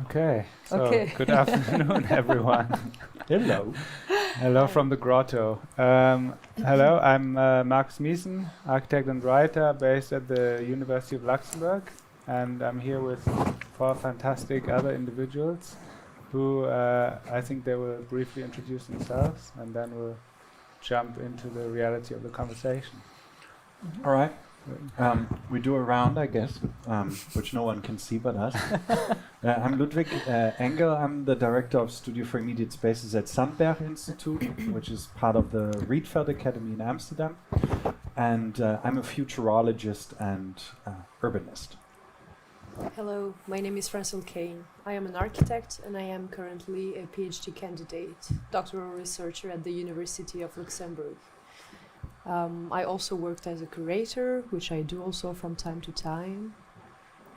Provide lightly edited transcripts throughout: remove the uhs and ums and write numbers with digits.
Okay, so Okay. good afternoon, everyone. Hello. Hello from the grotto. Hello, I'm Max Miesen, architect and writer based at the University of Luxembourg, and I'm here with four fantastic other individuals who I think they will briefly introduce themselves, and then we'll jump into the reality of the conversation. All right. We do a round, I guess, which no one can see but us. I'm Ludwig Engel. I'm the director of Studio for Immediate Spaces at Sandberg Institute, which is part of the Rietveld Academy in Amsterdam. And I'm a futurologist and urbanist. Hello, my name is Francine Kane. I am an architect and I am currently a PhD candidate, doctoral researcher at the University of Luxembourg. I also worked as a curator, which I do also from time to time.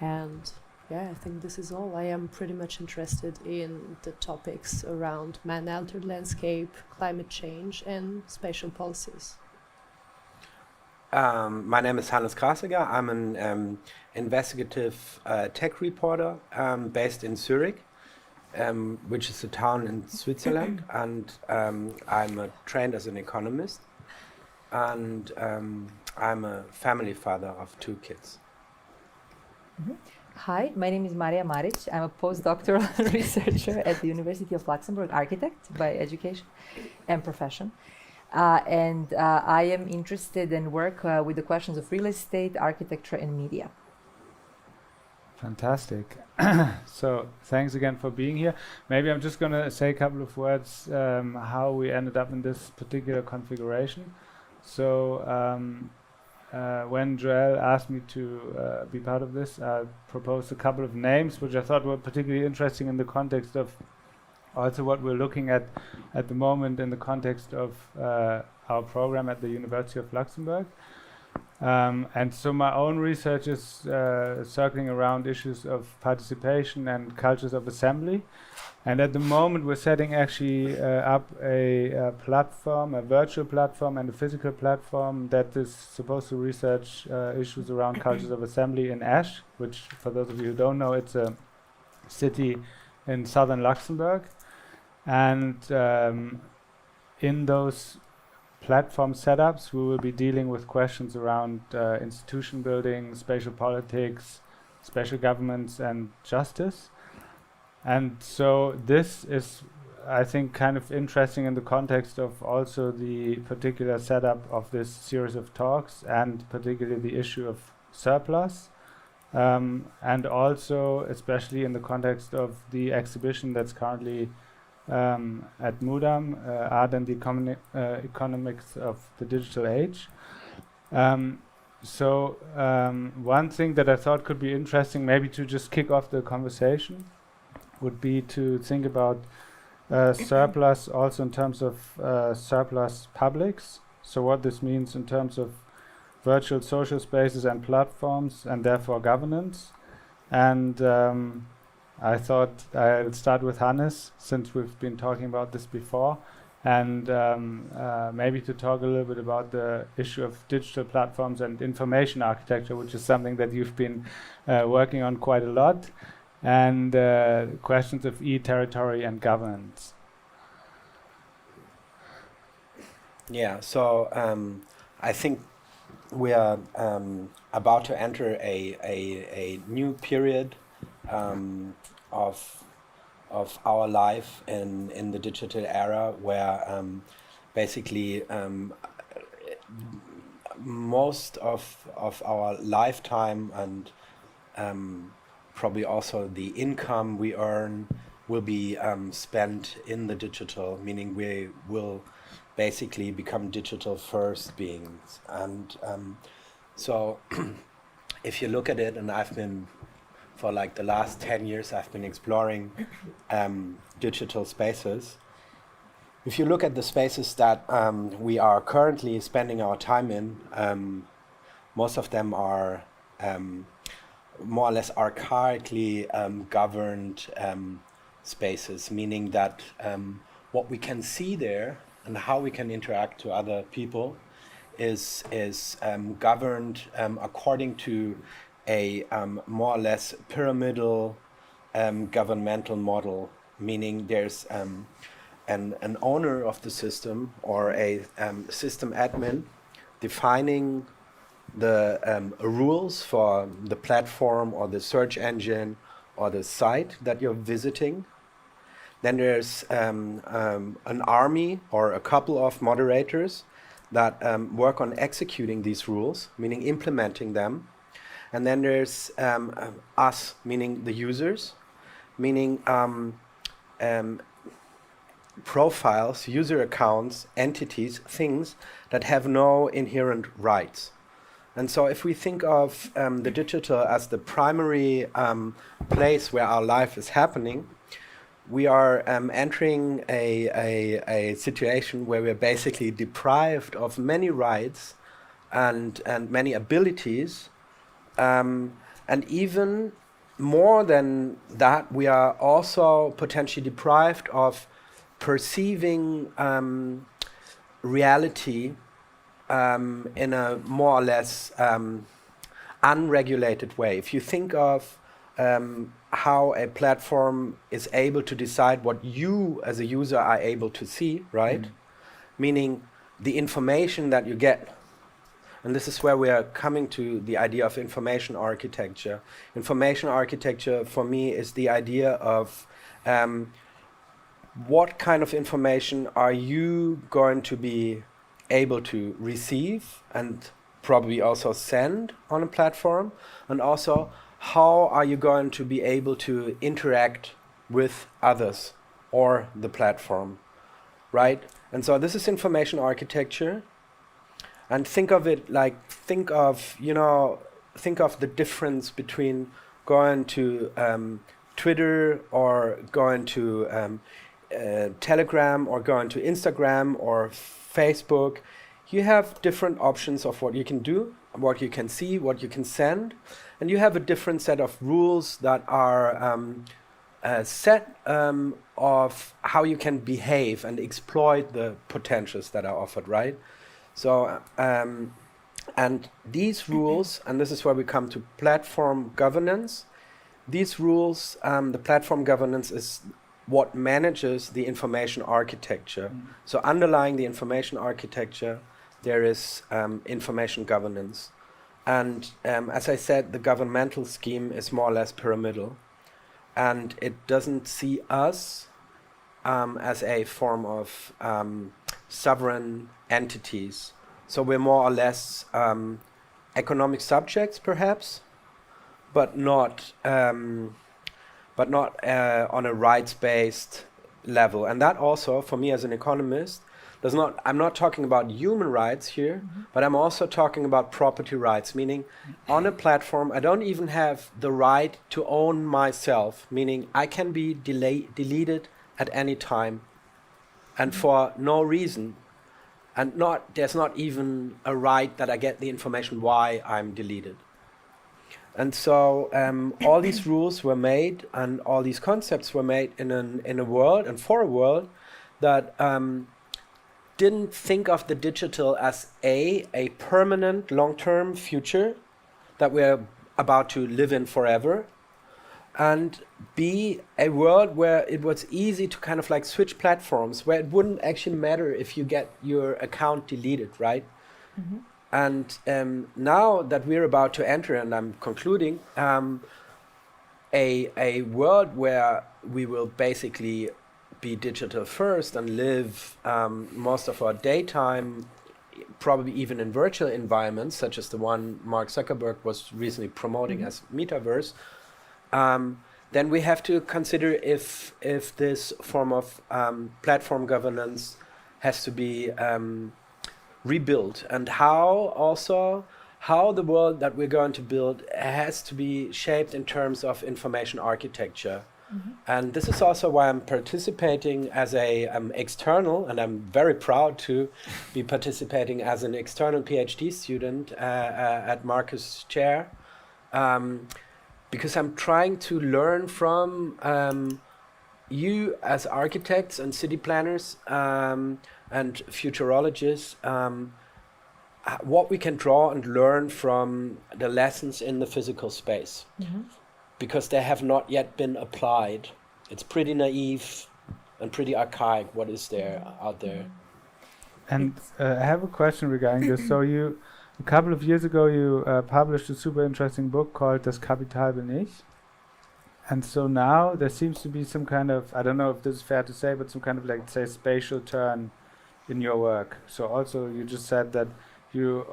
And yeah, I think this is all. I am pretty much interested in the topics around man-altered landscape, climate change, and spatial policies. My name is Hannes Krasiger. I'm an investigative tech reporter based in Zurich, which is a town in Switzerland, and I'm trained as an economist, and I'm a family father of 2 kids. Mm-hmm. Hi, my name is Maria Maric. I'm a postdoctoral researcher at the University of Luxembourg, architect by education and profession. And I am interested and work with the questions of real estate, architecture, and media. Fantastic. So thanks again for being here. Maybe I'm just going to say a couple of words how we ended up in this particular configuration. So when Joel asked me to be part of this, I proposed a couple of names which I thought were particularly interesting in the context of also what we're looking at the moment in the context of our program at the University of Luxembourg. And so my own research is circling around issues of participation and cultures of assembly. And at the moment we're setting actually up a platform, a virtual platform and a physical platform that is supposed to research issues around cultures of assembly in Asch, which for those of you who don't know, it's a city in southern Luxembourg. And in those platform setups, we will be dealing with questions around institution building, spatial politics, spatial governments, and justice. And so this is, I think, kind of interesting in the context of also the particular setup of this series of talks, and particularly the issue of surplus, and also especially in the context of the exhibition that's currently at Mudam, Art and the Economics of the Digital Age. So one thing that I thought could be interesting, maybe to just kick off the conversation, would be to think about surplus also in terms of surplus publics. So what this means in terms of virtual social spaces and platforms, and therefore governance. And I thought I'll start with Hannes, since we've been talking about this before, and maybe to talk a little bit about the issue of digital platforms and information architecture, which is something that you've been working on quite a lot, and questions of e-territory and governance. Yeah, so I think we are about to enter a new period of our life in the digital era, where basically most of our lifetime and probably also the income we earn will be spent in the digital, meaning we will basically become digital first beings. And so if you look at it, and I've been, for like the last 10 years, I've been exploring digital spaces. If you look at the spaces that we are currently spending our time in, most of them are more or less archaically governed spaces, meaning that what we can see there and how we can interact to other people is governed according to a more or less pyramidal governmental model, meaning there's an owner of the system or a system admin defining the rules for the platform or the search engine or the site that you're visiting. Then there's an army or a couple of moderators that work on executing these rules, meaning implementing them. And then there's us, meaning the users, meaning profiles, user accounts, entities, things that have no inherent rights. And so if we think of the digital as the primary place where our life is happening, we are entering a situation where we're basically deprived of many rights and many abilities. And even more than that, we are also potentially deprived of perceiving reality in a more or less unregulated way. If you think of how a platform is able to decide what you as a user are able to see, right? Meaning the information that you get. And this is where we are coming to the idea of information architecture. Information architecture for me is the idea of what kind of information are you going to be able to receive and probably also send on a platform, and also how are you going to be able to interact with others or the platform, right? And so this is information architecture. And think of it like, think of the difference between going to Twitter or going to Telegram or going to Instagram or Facebook. You have different options of what you can do, what you can see, what you can send, and you have a different set of rules that are set of how you can behave and exploit the potentials that are offered, right? So, and these rules, and this is where we come to platform governance. These rules, the platform governance is what manages the information architecture. So underlying the information architecture, there is information governance. And as I said, the governmental scheme is more or less pyramidal. And it doesn't see us as a form of sovereign entities. So we're more or less economic subjects, perhaps, but not on a rights-based level. And that also, for me as an economist, I'm not talking about human rights here, but I'm also talking about property rights, meaning on a platform, I don't even have the right to own myself, meaning I can be deleted at any time and for no reason. And there's not even a right that I get the information why I'm deleted. And so all these rules were made and all these concepts were made in a world and for a world that didn't think of the digital as a permanent long-term future that we're about to live in forever, and B, a world where it was easy to kind of like switch platforms, where it wouldn't actually matter if you get your account deleted, right? And now that we're about to enter, and I'm concluding, a world where we will basically be digital first and live most of our daytime, probably even in virtual environments, such as the one Mark Zuckerberg was recently promoting as metaverse, then we have to consider if this form of platform governance has to be rebuilt, and how the world that we're going to build has to be shaped in terms of information architecture. And this is also why I'm participating as a external, and I'm very proud to be participating as an external PhD student at Marcus' chair, because I'm trying to learn from you as architects and city planners and futurologists, what we can draw and learn from the lessons in the physical space. because they have not yet been applied. It's pretty naive and pretty archaic what is there out there. And I have a question regarding this. So a couple of years ago, you published a super interesting book called Das Kapital bin ich. And so now there seems to be some kind of, I don't know if this is fair to say, but some kind of, like, say, spatial turn in your work. So also you just said that you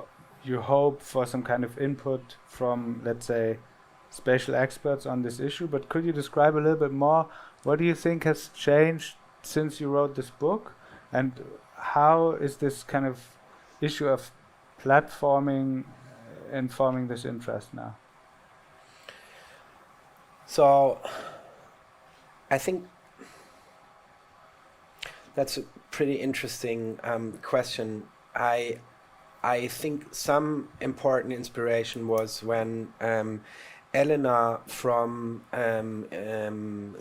hope for some kind of input from, let's say, spatial experts on this issue. But could you describe a little bit more, what do you think has changed since you wrote this book? And how is this kind of issue of platforming informing this interest now? So I think that's a pretty interesting question. I think some important inspiration was when Elena from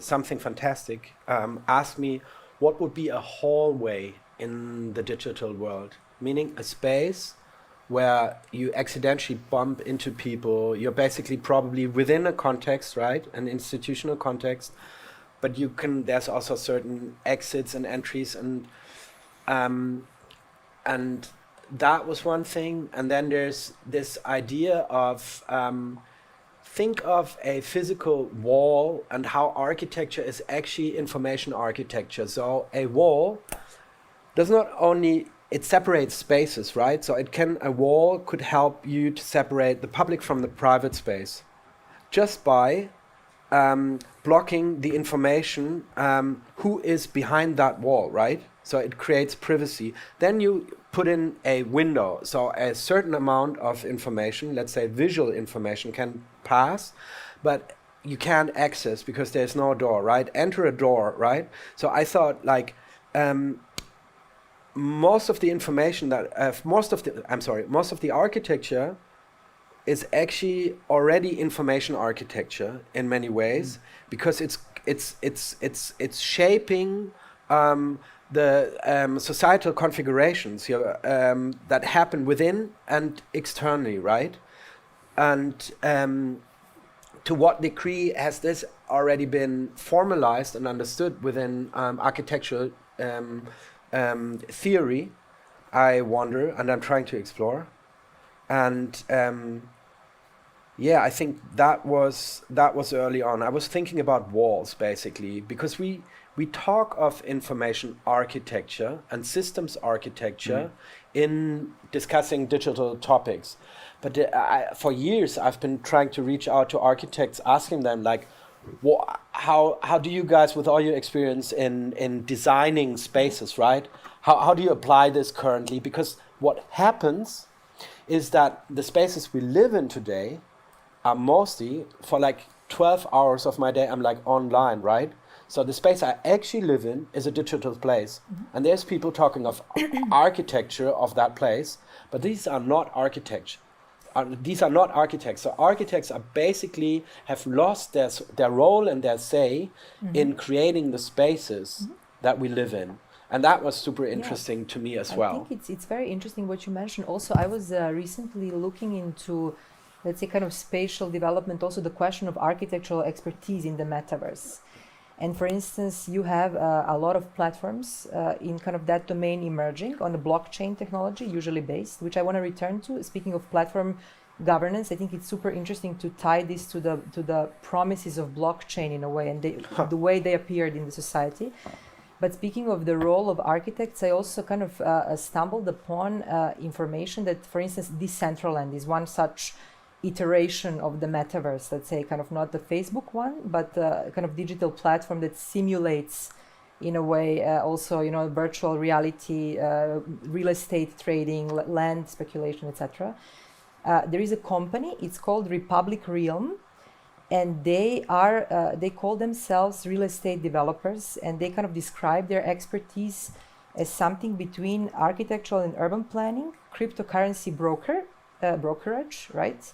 Something Fantastic asked me what would be a hallway in the digital world, meaning a space where you accidentally bump into people. You're basically probably within a context, right? An institutional context, but there's also certain exits and entries, and that was one thing. And then there's this idea of think of a physical wall and how architecture is actually information architecture. So a wall does not only, it separates spaces, right? So a wall could help you to separate the public from the private space just by blocking the information who is behind that wall, right? So it creates privacy. Then you put in a window, so a certain amount of information, let's say visual information, can pass, but you can't access because there's no door, right? Enter a door, right? So I thought, like, most of the information that most of the architecture is actually already information architecture in many ways, because it's shaping the societal configurations that happen within and externally, right? And to what degree has this already been formalized and understood within architectural theory, I wonder, and I'm trying to explore. And I think that was early on. I was thinking about walls, basically, because we talk of information architecture and systems architecture in discussing digital topics. But for years, I've been trying to reach out to architects, asking them, like, how do you guys, with all your experience in designing spaces, right? How do you apply this currently? Because what happens is that the spaces we live in today are mostly, for like 12 hours of my day, I'm like online, right? So the space I actually live in is a digital place. And there's people talking of architecture of that place, but these are not architecture. These are not architects. So architects are basically have lost their role and their say in creating the spaces that we live in. And that was super interesting to me as well. I think it's very interesting what you mentioned. Also, I was recently looking into, let's say, kind of spatial development, also the question of architectural expertise in the metaverse. And for instance, you have a lot of platforms in kind of that domain emerging on the blockchain technology, usually based, which I want to return to. Speaking of platform governance, I think it's super interesting to tie this to the promises of blockchain in a way, and the way they appeared in the society. But speaking of the role of architects, I also kind of stumbled upon information that, for instance, Decentraland is one such iteration of the metaverse, let's say, kind of not the Facebook one, but kind of digital platform that simulates, in a way, also, virtual reality, real estate trading, land speculation, etc. There is a company, it's called Republic Realm, and they call themselves real estate developers, and they kind of describe their expertise as something between architectural and urban planning, cryptocurrency brokerage, right?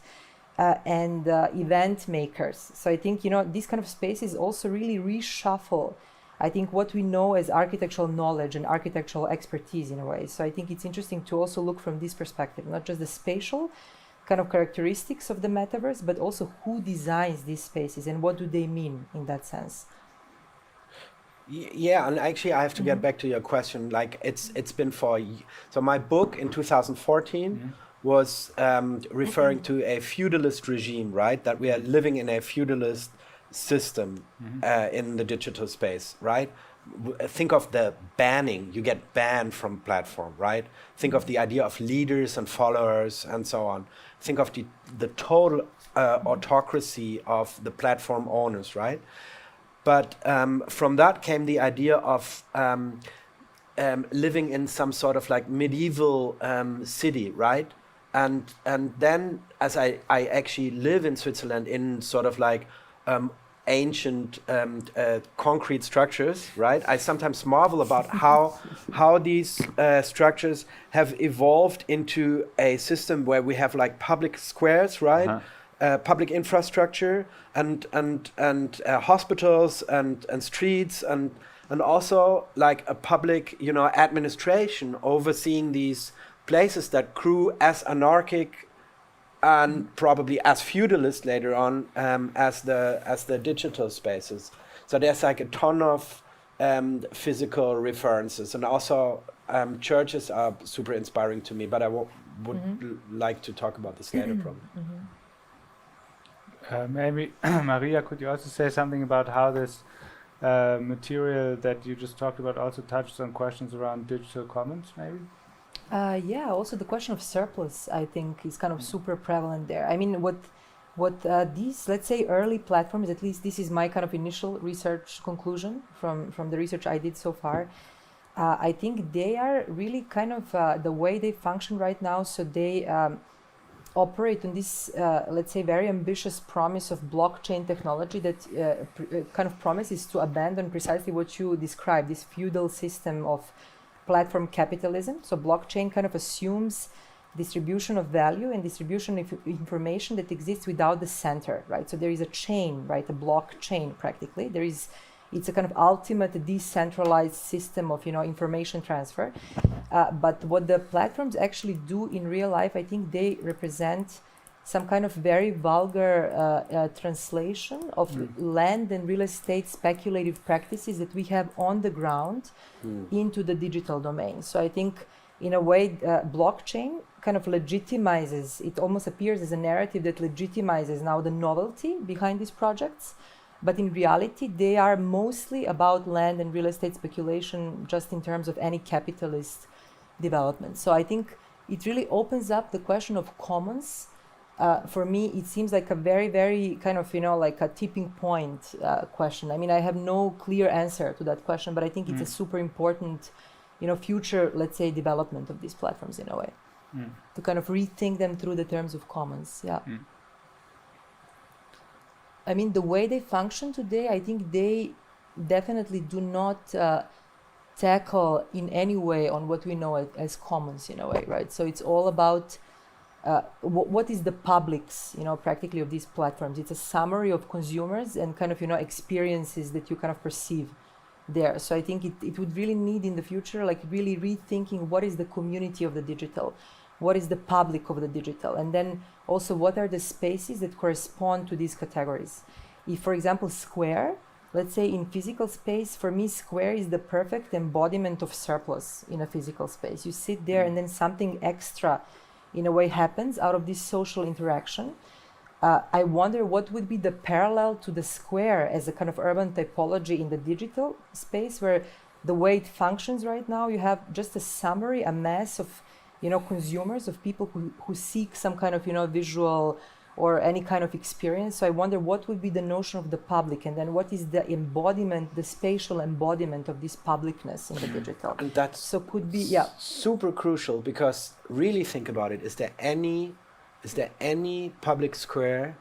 And event makers. So I think, these kind of spaces also really reshuffle, I think, what we know as architectural knowledge and architectural expertise in a way. So I think it's interesting to also look from this perspective, not just the spatial kind of characteristics of the metaverse, but also who designs these spaces and what do they mean in that sense. Yeah, and actually I have to get back to your question. Like it's been so my book in 2014 was referring to a feudalist regime, right? That we are living in a feudalist system in the digital space, right? Think of the banning. You get banned from platform, right? Think of the idea of leaders and followers and so on. Think of the total autocracy of the platform owners, right? But from that came the idea of living in some sort of like medieval city, right? And then as I actually live in Switzerland in sort of like ancient concrete structures, right? I sometimes marvel about how these structures have evolved into a system where we have like public squares, right? Public infrastructure and hospitals and streets and also like a public, you know, administration overseeing these places that grew as anarchic and probably as feudalist later on as the digital spaces. So there's like a ton of physical references, and also churches are super inspiring to me. But I would like to talk about this later, probably. Maybe Maria, could you also say something about how this material that you just talked about also touched on questions around digital commons, maybe? Yeah, also the question of surplus, I think, is kind of super prevalent there. I mean, what these, let's say, early platforms, at least this is my kind of initial research conclusion from the research I did so far. I think they are really kind of the way they function right now. So they operate on this, let's say, very ambitious promise of blockchain technology that kind of promises to abandon precisely what you described, this feudal system of platform capitalism. So blockchain kind of assumes distribution of value and distribution of information that exists without the center, right? So there is a chain, right? A blockchain practically. It's a kind of ultimate decentralized system of, you know, information transfer. But what the platforms actually do in real life, I think they represent some kind of very vulgar translation of land and real estate speculative practices that we have on the ground into the digital domain. So I think in a way blockchain kind of legitimizes, it almost appears as a narrative that legitimizes now the novelty behind these projects. But in reality, they are mostly about land and real estate speculation just in terms of any capitalist development. So I think it really opens up the question of commons. For me, it seems like a very, very kind of, you know, like a tipping point question. I mean, I have no clear answer to that question, but I think it's a super important, you know, future, let's say, development of these platforms in a way. To kind of rethink them through the terms of commons, yeah. I mean, the way they function today, I think they definitely do not tackle in any way on what we know as commons in a way, right? So it's all about what is the publics, you know, practically of these platforms. It's a summary of consumers and kind of, you know, experiences that you kind of perceive there. So I think it would really need in the future, like really rethinking what is the community of the digital, what is the public of the digital, and then also what are the spaces that correspond to these categories. If, for example, square, let's say in physical space, for me, square is the perfect embodiment of surplus in a physical space. You sit there and then something extra in a way happens out of this social interaction. I wonder what would be the parallel to the square as a kind of urban typology in the digital space, where the way it functions right now, you have just a summary, a mass of, you know, consumers, of people who seek some kind of, you know, visual or any kind of experience. So I wonder what would be the notion of the public, and then what is the embodiment, the spatial embodiment of this publicness in the digital. And that's so could be, yeah, super crucial, because really think about it. Is there any public square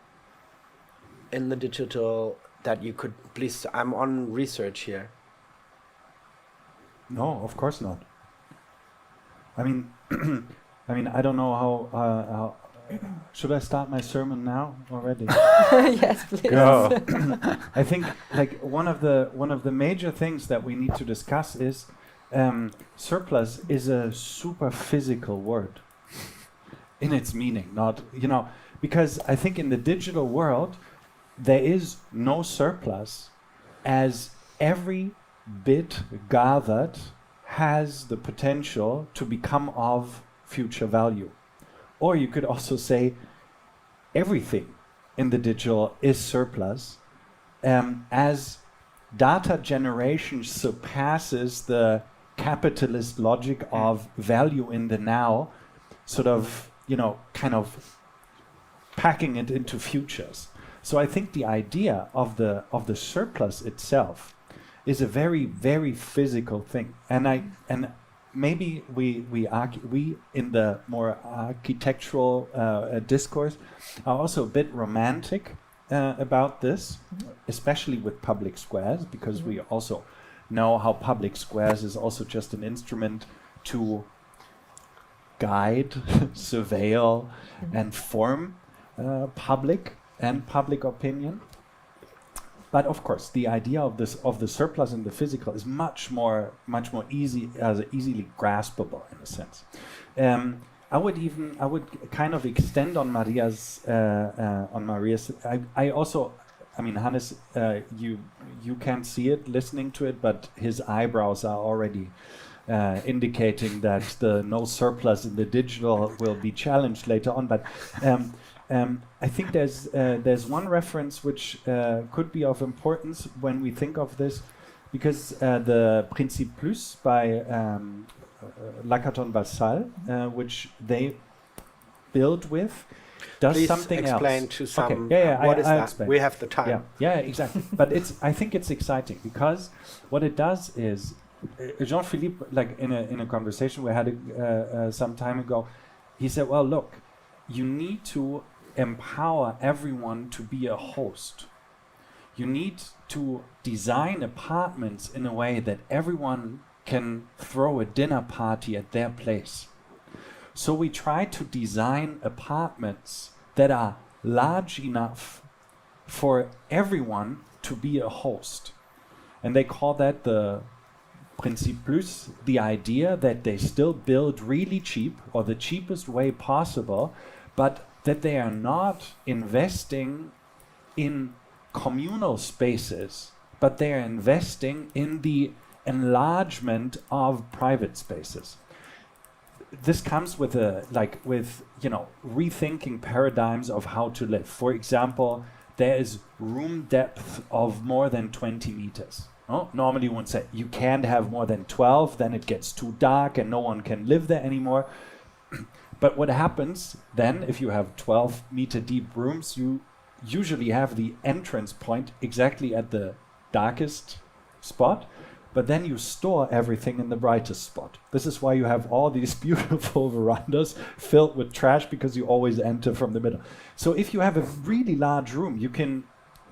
in the digital that you could please? I'm on research here. No, of course not. I mean, I don't know how. Should I start my sermon now already? Yes, please. Go. I think like one of the major things that we need to discuss is surplus is a super physical word, in its meaning, not, because I think in the digital world, there is no surplus, as every bit gathered has the potential to become of future value. Or you could also say everything in the digital is surplus, as data generation surpasses the capitalist logic of value in the now, sort of, kind of packing it into futures. So I think the idea of the surplus itself is a very, very physical thing. And maybe we in the more architectural discourse are also a bit romantic about this, especially with public squares, because we also know how public squares is also just an instrument to guide, surveil, and form public and public opinion. But of course, the idea of the surplus in the physical is much more easily graspable in a sense. I would kind of extend on Maria's. I mean, Hannes, you can't see it listening to it, but his eyebrows are already indicating that the no surplus in the digital will be challenged later on. But I think there's one reference which could be of importance when we think of this, because the Principe Plus by Lacaton Vassal, which they build with, does Please something explain else. to some. Okay. Yeah, what is I'll that? explain. We have the time. Yeah, exactly. But I think it's exciting because what it does is Jean-Philippe, like in a conversation we had some time ago, he said, "Well, look, you need to empower everyone to be a host. You need to design apartments in a way that everyone can throw a dinner party at their place. So we try to design apartments that are large enough for everyone to be a host." And they call that the Principe Plus, the idea that they still build really cheap or the cheapest way possible, but that they are not investing in communal spaces, but they are investing in the enlargement of private spaces. This comes with rethinking paradigms of how to live. For example, there is room depth of more than 20 meters. Normally you would say you can't have more than 12, then it gets too dark and no one can live there anymore. But what happens then, if you have 12-meter deep rooms, you usually have the entrance point exactly at the darkest spot, but then you store everything in the brightest spot. This is why you have all these beautiful verandas filled with trash, because you always enter from the middle. So if you have a really large room, you can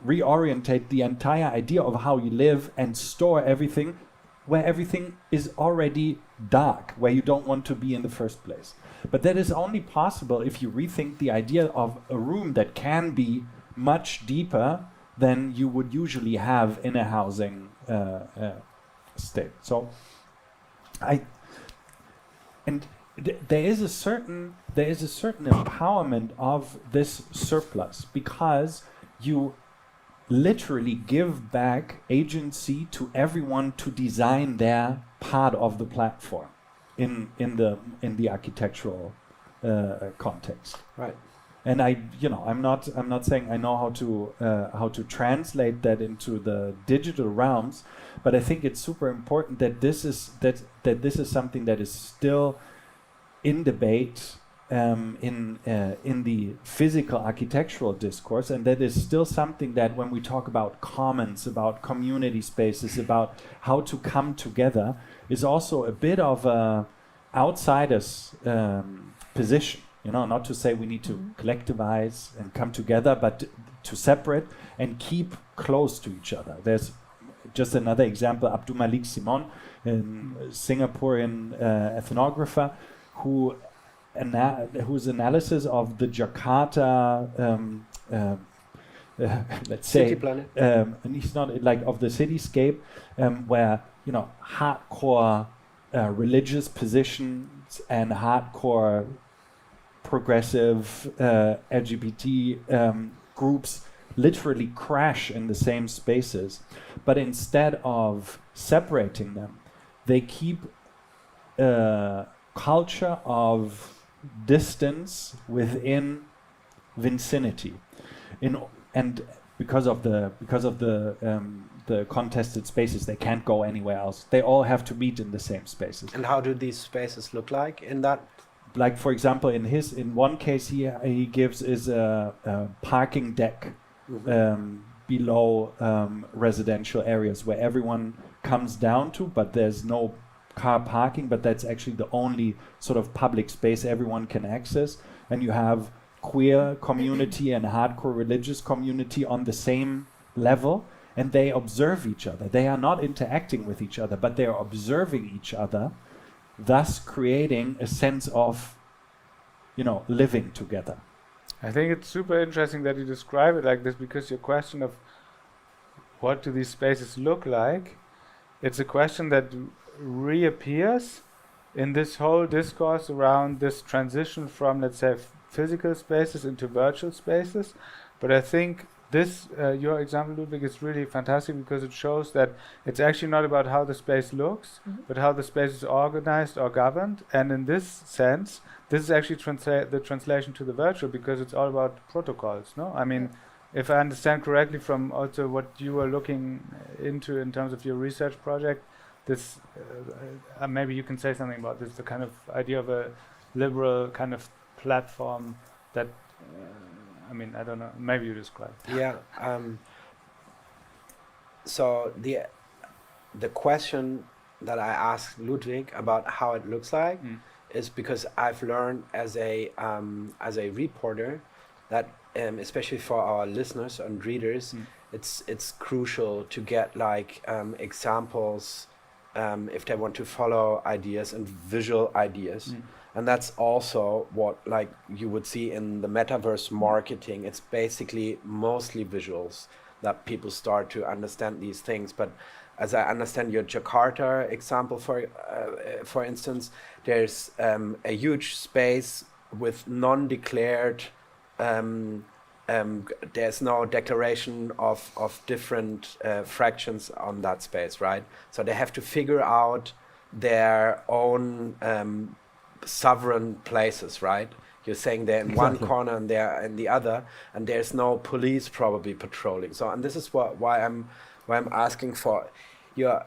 reorientate the entire idea of how you live and store everything where everything is already dark, where you don't want to be in the first place. But that is only possible if you rethink the idea of a room that can be much deeper than you would usually have in a housing state. So, there is a certain empowerment of this surplus, because you literally give back agency to everyone to design their part of the platform in the architectural context. Right. And I'm not saying I know how to translate that into the digital realms, but I think it's super important that this is something that is still in debate in the physical architectural discourse, and that is still something that when we talk about commons, about community spaces, about how to come together, is also a bit of a outsider's position. Not to say we need to collectivize and come together, but to separate and keep close to each other. There's just another example, Abdul Malik Simon, a Singaporean ethnographer, whose analysis of the Jakarta, let's say, city planet, and he's not like of the cityscape, where hardcore religious positions and hardcore progressive LGBT groups literally crash in the same spaces, but instead of separating them, they keep a culture of distance within vicinity, and because of the contested spaces, they can't go anywhere else. They all have to meet in the same spaces. And how do these spaces look like in that? Like, for example, in one case he gives is a parking deck below residential areas where everyone comes down to, but there's no car parking, but that's actually the only sort of public space everyone can access. And you have queer community and hardcore religious community on the same level, and they observe each other. They are not interacting with each other, but they are observing each other, thus creating a sense of, living together. I think it's super interesting that you describe it like this, because your question of what do these spaces look like, it's a question that reappears in this whole discourse around this transition from, let's say, physical spaces into virtual spaces. But I think this, your example, Ludwig, is really fantastic, because it shows that it's actually not about how the space looks, but how the space is organized or governed. And in this sense, this is actually the translation to the virtual, because it's all about protocols, no? I mean, if I understand correctly from also what you were looking into in terms of your research project, this, maybe you can say something about this, the kind of idea of a liberal kind of platform that, I don't know, maybe you describe. Yeah. So the question that I asked Ludwig about how it looks like is because I've learned as a reporter that especially for our listeners and readers, it's crucial to get examples if they want to follow ideas and visual ideas. And that's also what you would see in the metaverse marketing. It's basically mostly visuals that people start to understand these things. But as I understand your Jakarta example, for instance, there's a huge space with non-declared, there's no declaration of different fractions on that space, right? So they have to figure out their own sovereign places, right? You're saying they're in one corner and they're in the other, and there's no police probably patrolling. So, and this is why I'm asking for. You're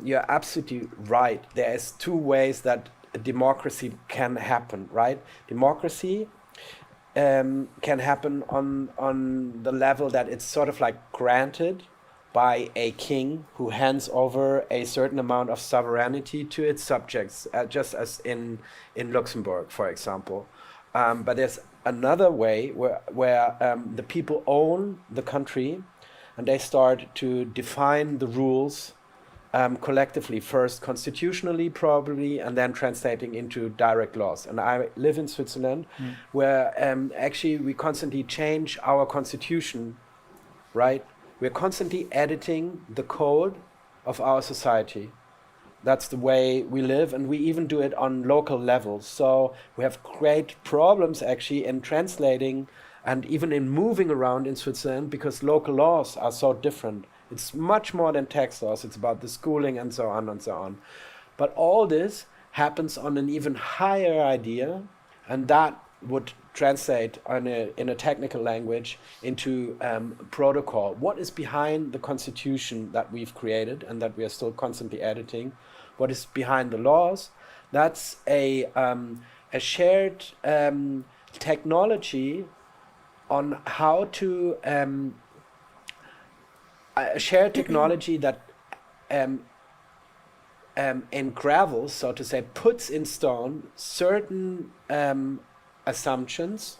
absolutely right. There's two ways that a democracy can happen, right? Democracy can happen on the level that it's sort of granted by a king who hands over a certain amount of sovereignty to its subjects, just as in Luxembourg, for example. But there's another way where the people own the country, and they start to define the rules collectively, first constitutionally probably, and then translating into direct laws. And I live in Switzerland, where actually we constantly change our constitution, right? We're constantly editing the code of our society. That's the way we live, and we even do it on local levels. So we have great problems actually in translating and even in moving around in Switzerland, because local laws are so different. It's much more than tax laws. It's about the schooling and so on and so on. But all this happens on an even higher idea, and that would translate in a technical language into protocol. What is behind the constitution that we've created and that we are still constantly editing? What is behind the laws? That's a shared technology on how to a shared technology that engravels, so to say, puts in stone certain assumptions,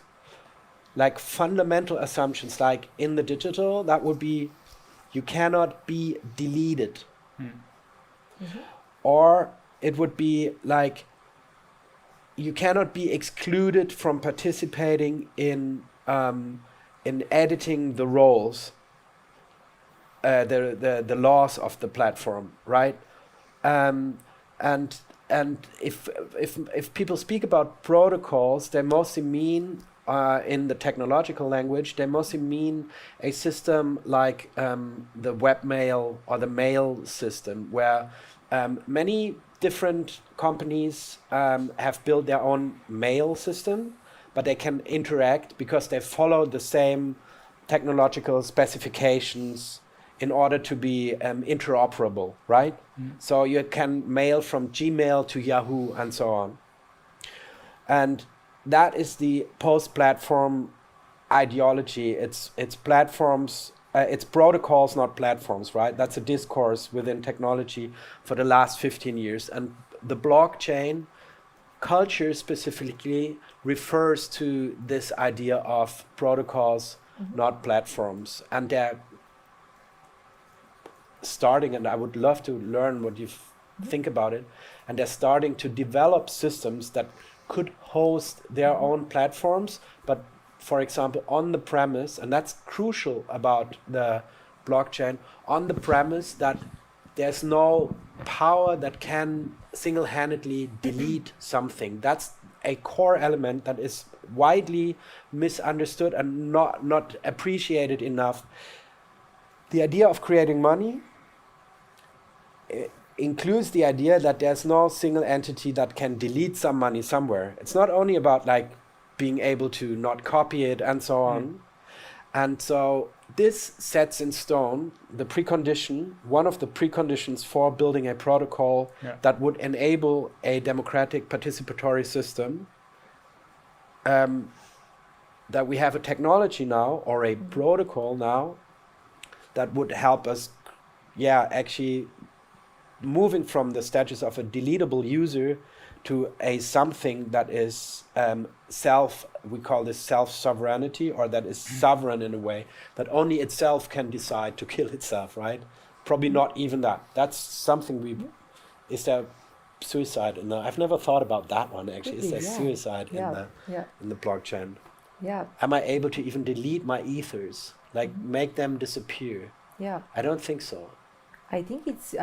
like fundamental assumptions, like in the digital, that would be you cannot be deleted. Or it would be like you cannot be excluded from participating in editing the roles, the laws of the platform, right? And if people speak about protocols, they mostly mean in the technological language, they mostly mean a system like the webmail or the mail system, where many different companies have built their own mail system, but they can interact because they follow the same technological specifications in order to be interoperable, right? So you can mail from Gmail to Yahoo and so on. And that is the post-platform ideology. It's platforms, it's protocols, not platforms, right? That's a discourse within technology for the last 15 years. And the blockchain culture specifically refers to this idea of protocols, not platforms. And they're starting, and I would love to learn what you think about it, and they're starting to develop systems that could host their own platforms, but for example on the premise, and that's crucial about the blockchain, on the premise that there's no power that can single-handedly delete something. That's a core element that is widely misunderstood and not appreciated enough. The idea of creating money includes the idea that there's no single entity that can delete some money somewhere. It's not only about like being able to not copy it and so on. And so this sets in stone the precondition, one of the preconditions for building a protocol that would enable a democratic participatory system, that we have a technology now or a protocol now that would help us actually moving from the status of a deletable user to a something that is we call this self-sovereignty, or that is sovereign in a way that only itself can decide to kill itself, right? Probably not even that. That's something is there suicide in I've never thought about that one actually. Is there suicide in the blockchain? Yeah. Am I able to even delete my ethers, like make them disappear? Yeah. I don't think so. I think it's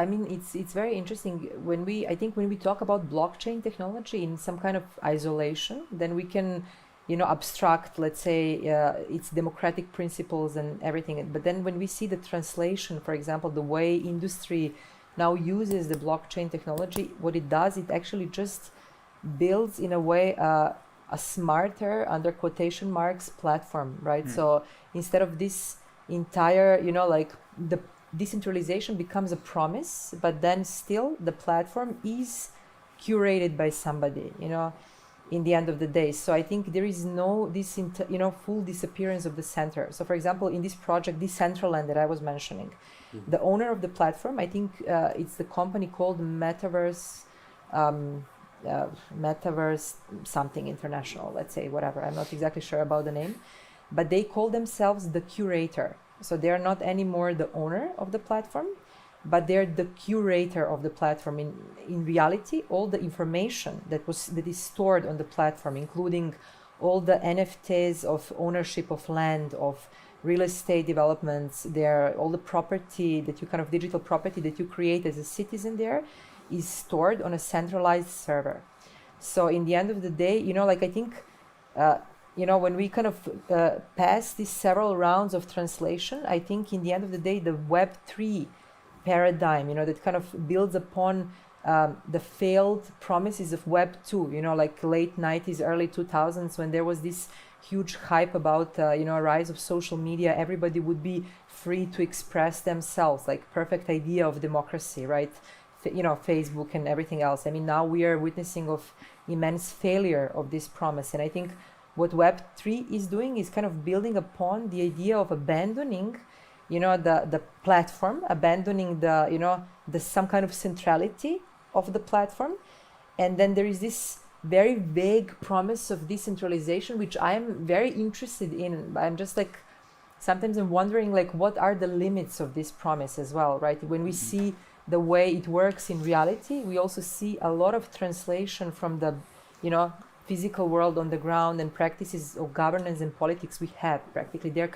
very interesting when we talk about blockchain technology in some kind of isolation, then we can, abstract, let's say, its democratic principles and everything. But then when we see the translation, for example, the way industry now uses the blockchain technology, what it does, it actually just builds in a way a smarter, under quotation marks, platform, right? So instead of this entire, the decentralization becomes a promise, but then still the platform is curated by somebody, in the end of the day. So I think there is no full disappearance of the center. So for example, in this project, Decentraland that I was mentioning, the owner of the platform, I think it's the company called Metaverse something international, let's say, whatever. I'm not exactly sure about the name, but they call themselves the curator. So they are not anymore the owner of the platform, but they're the curator of the platform. In reality, all the information that is stored on the platform, including all the NFTs of ownership of land, of real estate developments, all the property that you digital property that you create as a citizen there, is stored on a centralized server. So in the end of the day, I think when we pass these several rounds of translation, I think in the end of the day, the Web3 paradigm, that builds upon the failed promises of Web2, like late 90s, early 2000s, when there was this huge hype about, a rise of social media. Everybody would be free to express themselves, like perfect idea of democracy, right? Facebook and everything else. I mean, now we are witnessing of immense failure of this promise. And I think what Web3 is doing is building upon the idea of abandoning, the platform, abandoning the some kind of centrality of the platform. And then there is this very vague promise of decentralization, which I am very interested in. I'm just sometimes I'm wondering, what are the limits of this promise as well, right? When we see the way it works in reality, we also see a lot of translation from the, physical world on the ground and practices of governance and politics we have practically. They're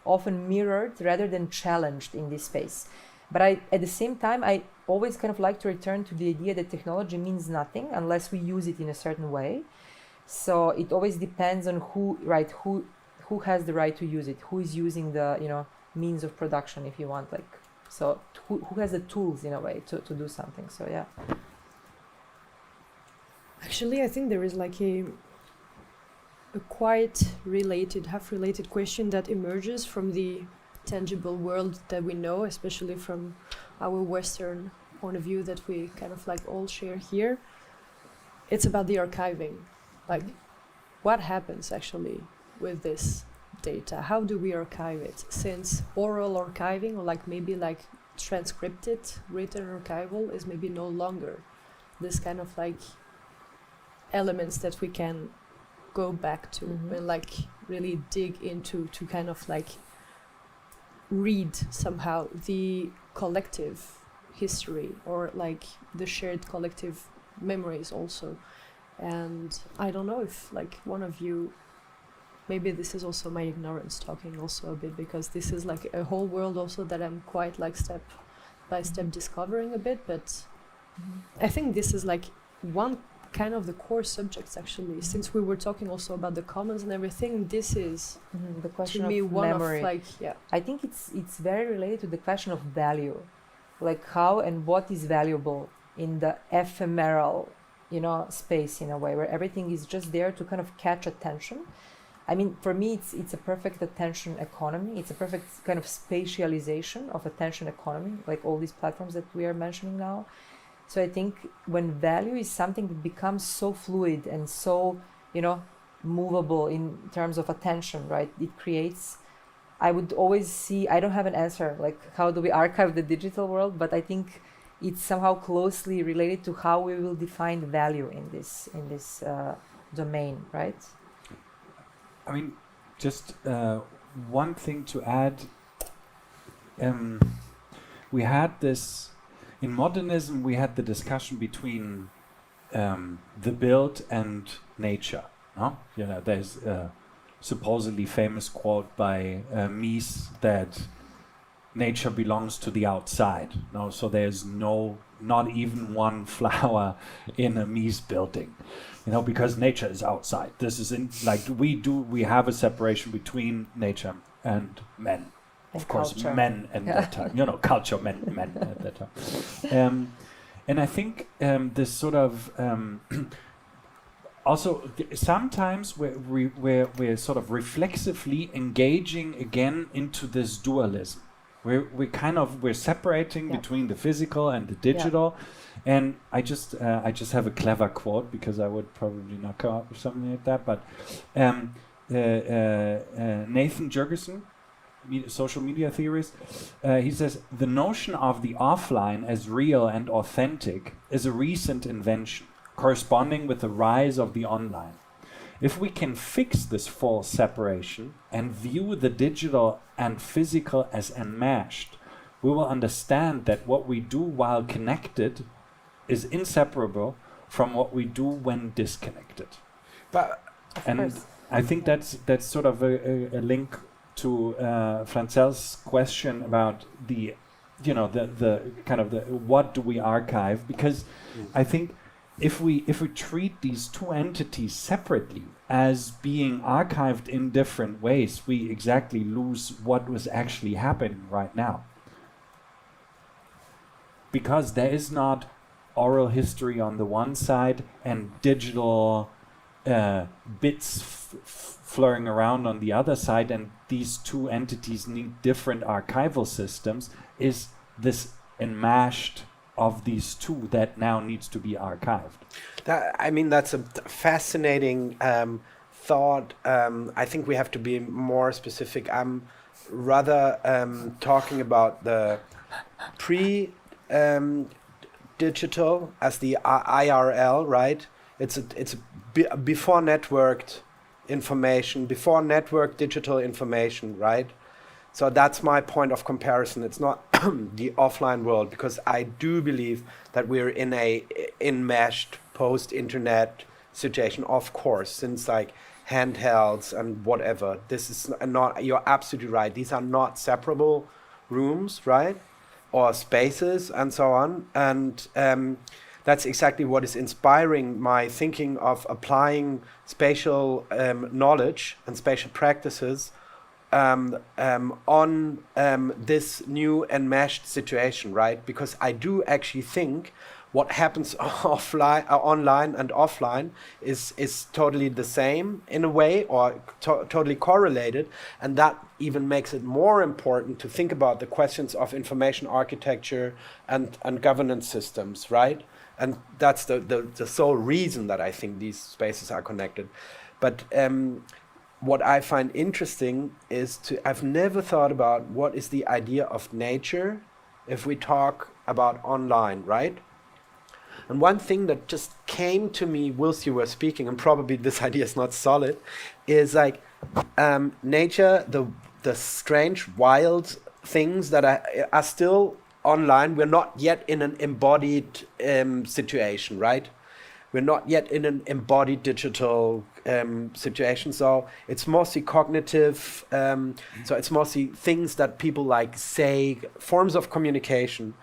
often mirrored rather than challenged in this space. But at the same time, I always kind of like to return to the idea that technology means nothing unless we use it in a certain way. So it always depends on who has the right to use it, who is using the means of production, if you want, like, so who has the tools in a way to do something. So yeah. Actually, I think there is like a quite half related question that emerges from the tangible world that we know, especially from our Western point of view that we kind of like all share here. It's about the archiving. Like, what happens actually with this data? How do we archive it? Since oral archiving, or like maybe like transcripted written archival, is maybe no longer this kind of like elements that we can go back to and like really dig into to kind of like read somehow the collective history or like the shared collective memories also. And I don't know if like one of you, maybe this is also my ignorance talking also a bit, because this is like a whole world also that I'm quite like step by step discovering a bit, but I think this is like one kind of the core subjects actually. Since we were talking also about the commons and everything, this is the question to me of one memory. of like I think it's very related to the question of value, like how and what is valuable in the ephemeral space, in a way where everything is just there to kind of catch attention. I mean, for me, it's a perfect attention economy. It's a perfect kind of spatialization of attention economy, like all these platforms that we are mentioning now. So I think when value is something that becomes so fluid and so, movable in terms of attention, right? It creates, I would always see, I don't have an answer, like how do we archive the digital world, but I think it's somehow closely related to how we will define value in this domain, right? I mean, just one thing to add. We had this, in modernism, we had the discussion between the build and nature. No? There's a supposedly famous quote by Mies that nature belongs to the outside. No? So there's not even one flower in a Mies building. Because nature is outside. This is we have a separation between nature and men. Of course, culture. Men at that time. Culture, men at that time. And I think this sort of also sometimes we're sort of reflexively engaging again into this dualism. We're separating between the physical and the digital. And I just have a clever quote, because I would probably not come up with something like that. But Nathan Jurgensen, social media theorist, he says, the notion of the offline as real and authentic is a recent invention, corresponding with the rise of the online. If we can fix this false separation and view the digital and physical as enmeshed, we will understand that what we do while connected is inseparable from what we do when disconnected. But I think that's sort of a link to Francel's question about the kind of the what do we archive, because I think if we treat these two entities separately as being archived in different ways, we exactly lose what was actually happening right now. Because there is not oral history on the one side and digital bits flurrying around on the other side, and these two entities need different archival systems, is this enmeshed of these two that now needs to be archived. That's a fascinating thought. I think we have to be more specific. I'm rather talking about the digital as the IRL, right? It's before networked information, before networked digital information, right? So that's my point of comparison. It's not the offline world, because I do believe that we're in a enmeshed post-internet situation, of course, since like handhelds and whatever. This is not, you're absolutely right. These are not separable rooms, right? or spaces and so on. And that's exactly what is inspiring my thinking of applying spatial knowledge and spatial practices on this new enmeshed situation, right? Because I do actually think what happens offline, online and offline is totally the same in a way, or totally correlated, and that even makes it more important to think about the questions of information architecture and governance systems, right? And that's the sole reason that I think these spaces are connected. But what I find interesting is I've never thought about what is the idea of nature if we talk about online, right? And one thing that just came to me whilst you were speaking, and probably this idea is not solid, is like nature, the strange, wild things that are still online. We're not yet in an embodied situation, right? We're not yet in an embodied digital situation. So it's mostly cognitive. So it's mostly things that people like say, forms of communication.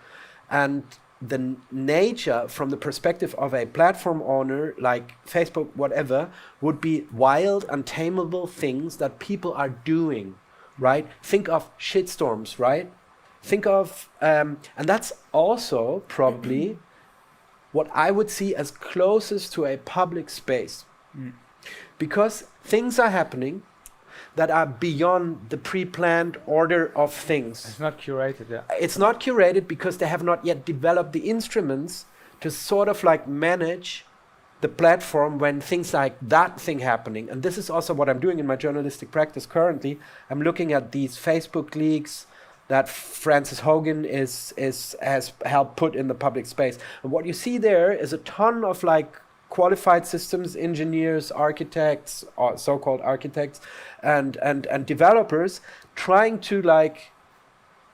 And the nature from the perspective of a platform owner like Facebook, whatever, would be wild, untamable things that people are doing, right? Think of shitstorms, right? Think of, and that's also probably what I would see as closest to a public space. Because things are happening that are beyond the pre-planned order of things. It's not curated, yeah. It's not curated because they have not yet developed the instruments to sort of like manage the platform when things like that thing happening. And this is also what I'm doing in my journalistic practice currently. I'm looking at these Facebook leaks that Francis Hogan has helped put in the public space. And what you see there is a ton of like qualified systems engineers, architects, or so-called architects, and developers trying to like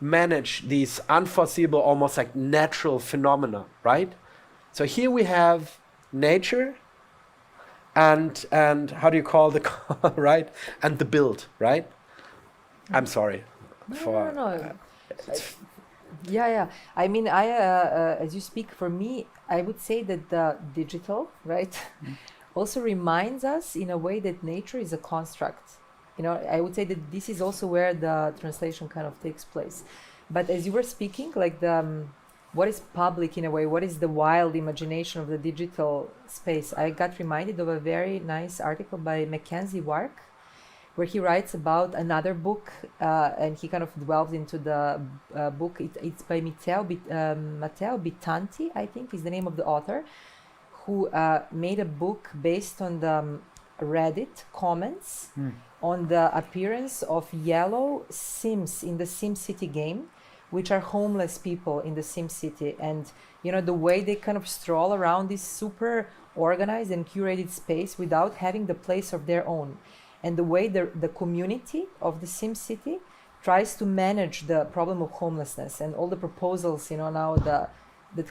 manage these unforeseeable, almost like natural phenomena, right? So here we have nature and how do you call the right? And the build, right? I'm sorry. No. Yeah. I mean, as you speak, for me, I would say that the digital, right, also reminds us in a way that nature is a construct. You know, I would say that this is also where the translation kind of takes place. But as you were speaking, like what is public in a way, what is the wild imagination of the digital space? I got reminded of a very nice article by Mackenzie Wark, where he writes about another book, and he kind of delves into the book. It's by Matteo Bittanti, I think is the name of the author, who made a book based on the Reddit comments on the appearance of yellow Sims in the SimCity game, which are homeless people in the SimCity. And, you know, the way they kind of stroll around this super organized and curated space without having the place of their own. And the way the community of the SimCity tries to manage the problem of homelessness and all the proposals, you know, now that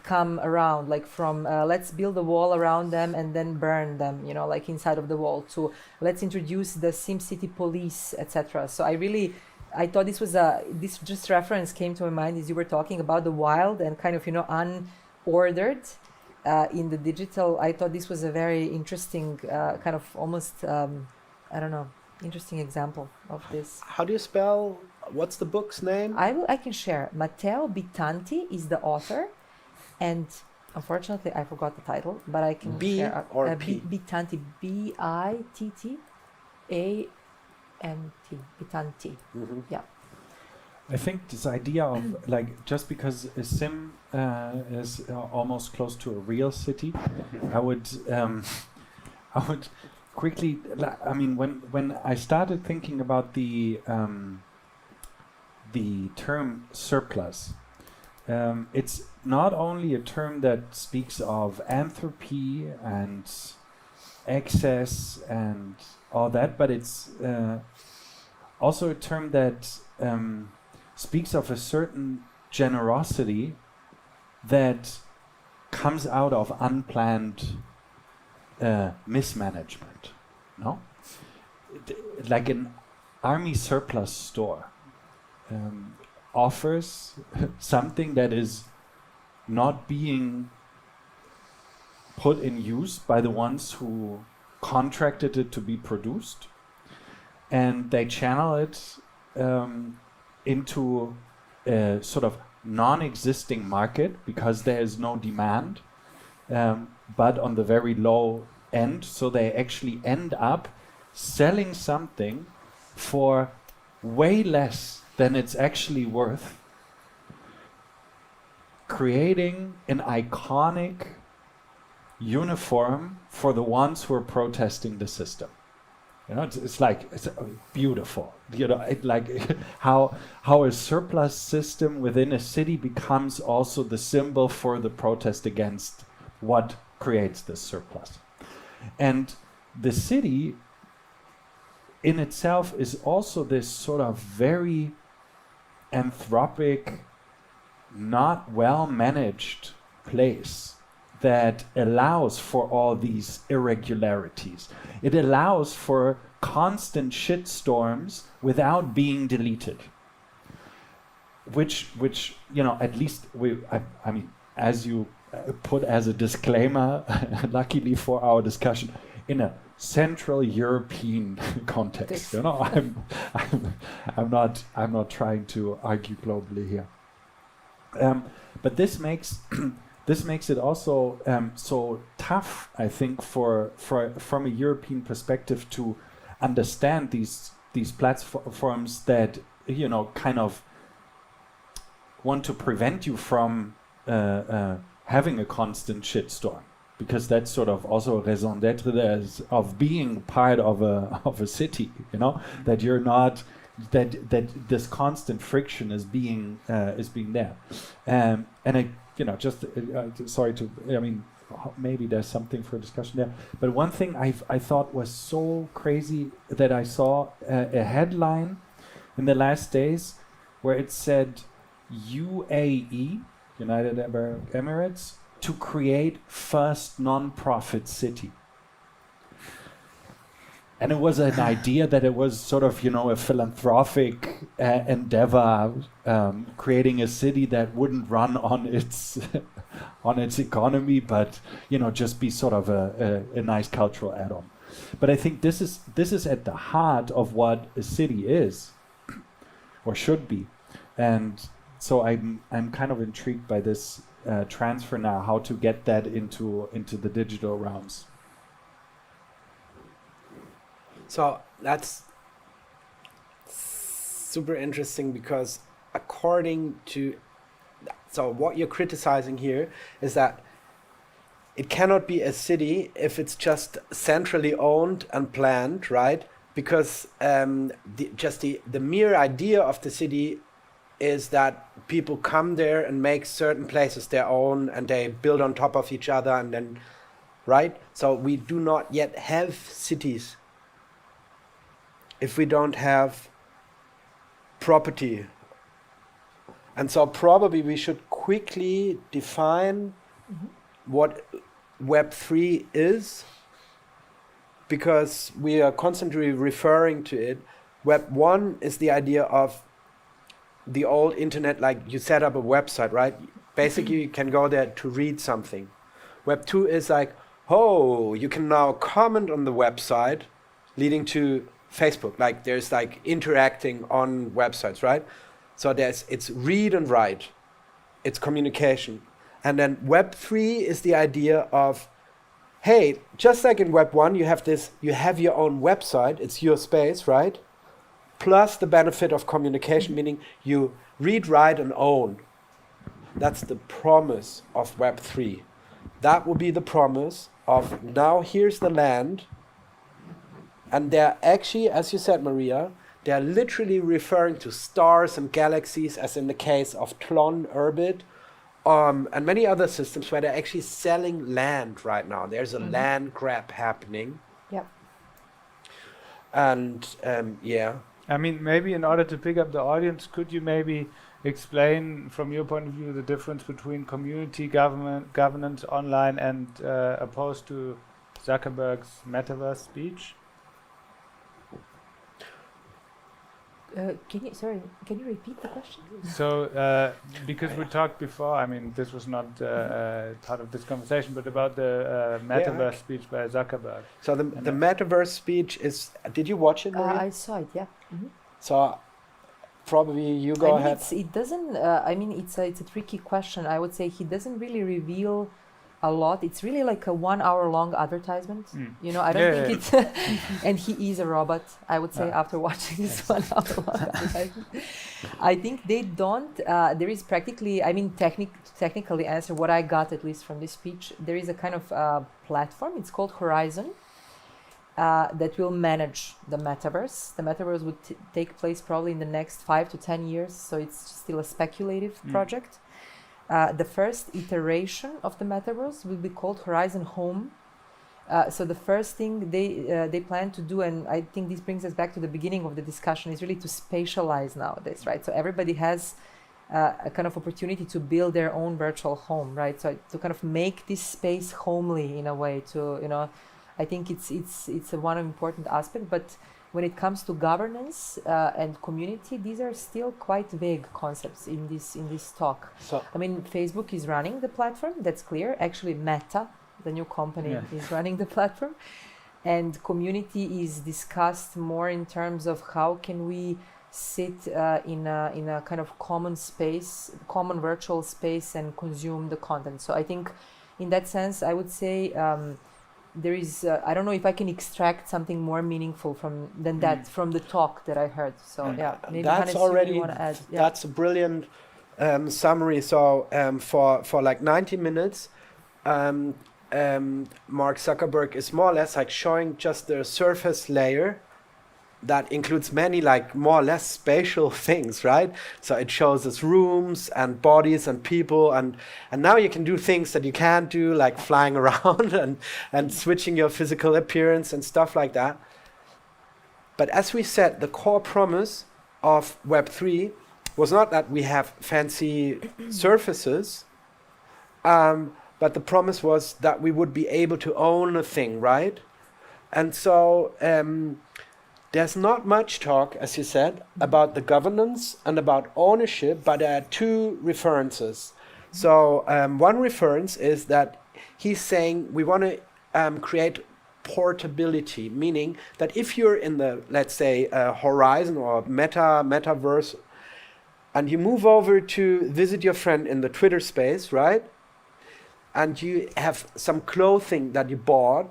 come around, like from let's build a wall around them and then burn them, you know, like inside of the wall, to let's introduce the SimCity police, etc. So I thought this just reference came to my mind as you were talking about the wild and kind of, you know, unordered in the digital. I thought this was a very interesting kind of almost interesting example of this. How do you spell, what's the book's name? I can share. Matteo Bittanti is the author, and unfortunately I forgot the title, but I can share. Or P? Bittanti, Bittanti, Bittanti. Mm-hmm. Yeah. I think this idea of like, just because a sim is almost close to a real city, I would quickly, I mean, when I started thinking about the term surplus, it's not only a term that speaks of entropy and excess and all that, but it's also a term that speaks of a certain generosity that comes out of unplanned mismanagement, no? Like an army surplus store. offers something that is not being put in use by the ones who contracted it to be produced, and they channel it into a sort of non-existing market because there is no demand, but on the very low end, so they actually end up selling something for way less than it's actually worth, creating an iconic uniform for the ones who are protesting the system. You know, it's like it's beautiful. You know, like how a surplus system within a city becomes also the symbol for the protest against what creates this surplus. And the city in itself is also this sort of very anthropic, not well managed place that allows for all these irregularities. It allows for constant shitstorms without being deleted. Which you know, at least I mean, as you put as a disclaimer, luckily for our discussion, in a Central European context. You know, I'm not trying to argue globally here. But this makes this makes it also so tough, I think, for from a European perspective to understand these platforms that, you know, kind of want to prevent you from having a constant shitstorm, because that's sort of also raison d'être of being part of a city, you know, that you're not that this constant friction is being there, and I, you know, just sorry to, I mean, maybe there's something for discussion there, but one thing I thought was so crazy that I saw a headline in the last days where it said UAE, United Arab Emirates, to create first non-profit city. And it was an idea that it was sort of, you know, a philanthropic endeavor, creating a city that wouldn't run on its on its economy, but, you know, just be sort of a nice cultural add-on. But I think this is at the heart of what a city is, or should be, and so I'm kind of intrigued by this transfer now, how to get that into the digital realms. So that's super interesting, because according to, so what you're criticizing here is that it cannot be a city if it's just centrally owned and planned, right? Because the mere idea of the city is that people come there and make certain places their own, and they build on top of each other, and then, right? So we do not yet have cities if we don't have property. And so probably we should quickly define what Web3 is, because we are constantly referring to it. Web 1 is the idea of the old internet, like you set up a website, right? Basically you can go there to read something. Web 2 is like, oh, you can now comment on the website, leading to Facebook, like there's like interacting on websites, right? So it's read and write, it's communication. And then Web 3 is the idea of, hey, just like in Web 1, you have your own website, it's your space, right? Plus the benefit of communication, meaning you read, write, and own. That's the promise of Web 3. That will be the promise of, now here's the land. And they're actually, as you said, Maria, they're literally referring to stars and galaxies, as in the case of Tlon Urbit, and many other systems where they're actually selling land right now. There's a land grab happening. Yep. And yeah. I mean, maybe in order to pick up the audience, could you maybe explain from your point of view the difference between community governance online and opposed to Zuckerberg's metaverse speech? Can you repeat the question? So, because we talked before, I mean, this was not part of this conversation, but about the metaverse speech by Zuckerberg. So the metaverse speech is. Did you watch it, Maria? I saw it. Yeah. So probably you go ahead. It doesn't. I mean, it's a tricky question. I would say he doesn't really reveal a lot. It's really like a 1 hour long advertisement. You know, I don't think it's. And he is a robot. I would say after watching this 1 hour long advertisement, I think they don't. There is practically. I mean, technically answer what I got at least from this speech. There is a kind of platform. It's called Horizon. That will manage the metaverse. The metaverse would take place probably in the next 5 to 10 years. So it's still a speculative project. The first iteration of the metaverse will be called Horizon Home. So the first thing they plan to do, and I think this brings us back to the beginning of the discussion, is really to spatialize nowadays, right? So everybody has a kind of opportunity to build their own virtual home, right? So to kind of make this space homely in a way, to, you know, I think it's one important aspect. But when it comes to governance and community, these are still quite vague concepts in this talk. So, I mean, Facebook is running the platform, that's clear. Actually, Meta, the new company, is running the platform. And community is discussed more in terms of how can we sit in a kind of common space, common virtual space, and consume the content. So I think in that sense, I would say there is, I don't know if I can extract something more meaningful than that from the talk that I heard. So maybe that's Hannes, already, you want to add? Yeah. That's a brilliant summary. So for like 90 minutes, Mark Zuckerberg is more or less like showing just the surface layer that includes many like more or less spatial things, right? So it shows us rooms and bodies and people, and now you can do things that you can't do, like flying around and switching your physical appearance and stuff like that. But as we said, the core promise of Web3 was not that we have fancy surfaces, but the promise was that we would be able to own a thing, right? And so there's not much talk, as you said, about the governance and about ownership, but there are two references. So one reference is that he's saying we want to create portability, meaning that if you're in the, let's say, Horizon or metaverse, and you move over to visit your friend in the Twitter space, right? And you have some clothing that you bought,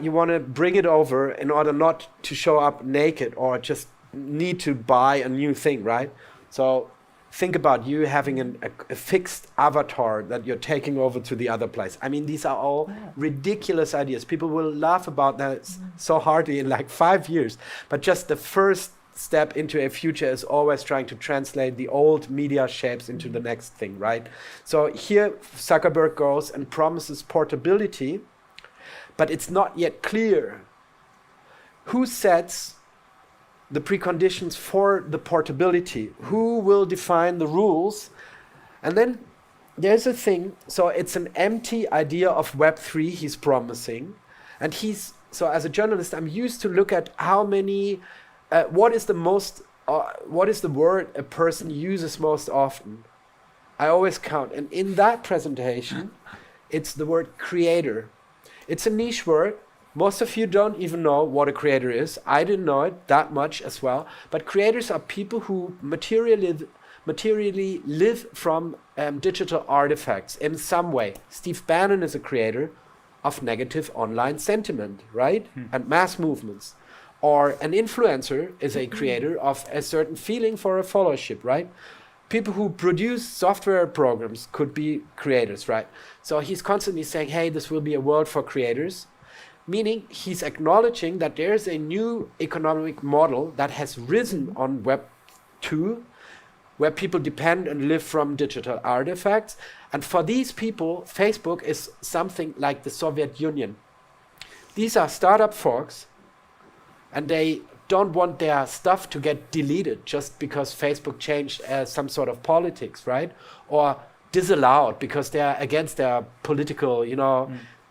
you want to bring it over in order not to show up naked or just need to buy a new thing, right? So think about you having a fixed avatar that you're taking over to the other place. I mean, these are all ridiculous ideas. People will laugh about that so hardly in like 5 years. But just the first step into a future is always trying to translate the old media shapes into the next thing, right? So here Zuckerberg goes and promises portability, but it's not yet clear who sets the preconditions for the portability, who will define the rules. And then there's a thing, so it's an empty idea of Web3 he's promising. And so as a journalist, I'm used to look at how many, what is the word a person uses most often? I always count. And in that presentation, it's the word creator. It's a niche word. Most of you don't even know what a creator is. I didn't know it that much as well. But creators are people who materially live from digital artifacts in some way. Steve Bannon is a creator of negative online sentiment, right? And mass movements. Or an influencer is a creator of a certain feeling for a followership, right? People who produce software programs could be creators, right? So he's constantly saying, hey, this will be a world for creators, meaning he's acknowledging that there's a new economic model that has risen on Web 2, where people depend and live from digital artifacts. And for these people, Facebook is something like the Soviet Union. These are startup folks, and they don't want their stuff to get deleted just because Facebook changed some sort of politics, right? Or disallowed because they're against their political,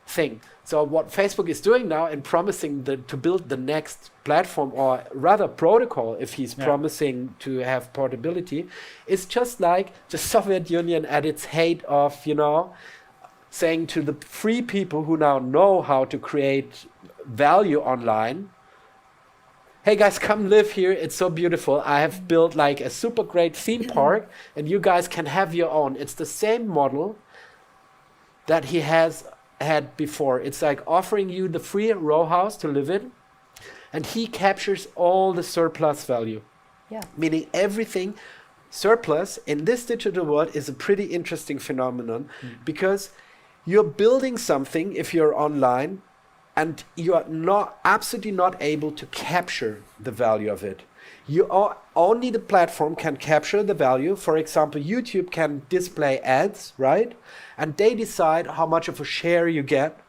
thing. So what Facebook is doing now and promising to build the next platform, or rather protocol, if he's promising to have portability, is just like the Soviet Union at its height of, you know, saying to the free people who now know how to create value online, hey guys, come live here, it's so beautiful. I have built like a super great theme park and you guys can have your own. It's the same model that he has had before. It's like offering you the free row house to live in, and he captures all the surplus value. Yeah. Meaning everything surplus in this digital world is a pretty interesting phenomenon, because you're building something if you're online and you are absolutely not able to capture the value of it. Only the platform can capture the value. For example, YouTube can display ads, right? And they decide how much of a share you get.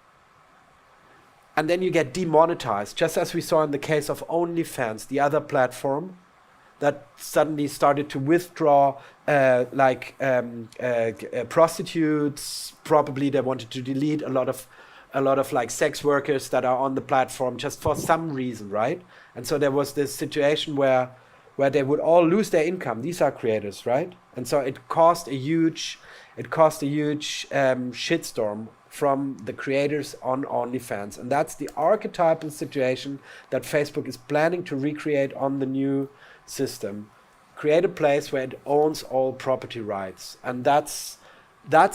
And then you get demonetized, just as we saw in the case of OnlyFans, the other platform that suddenly started to withdraw prostitutes. Probably they wanted to delete a lot of like sex workers that are on the platform just for some reason, right? And so there was this situation where they would all lose their income. These are creators, right? And so it caused a huge shitstorm from the creators on OnlyFans. And that's the archetypal situation that Facebook is planning to recreate on the new system. Create a place where it owns all property rights. And that's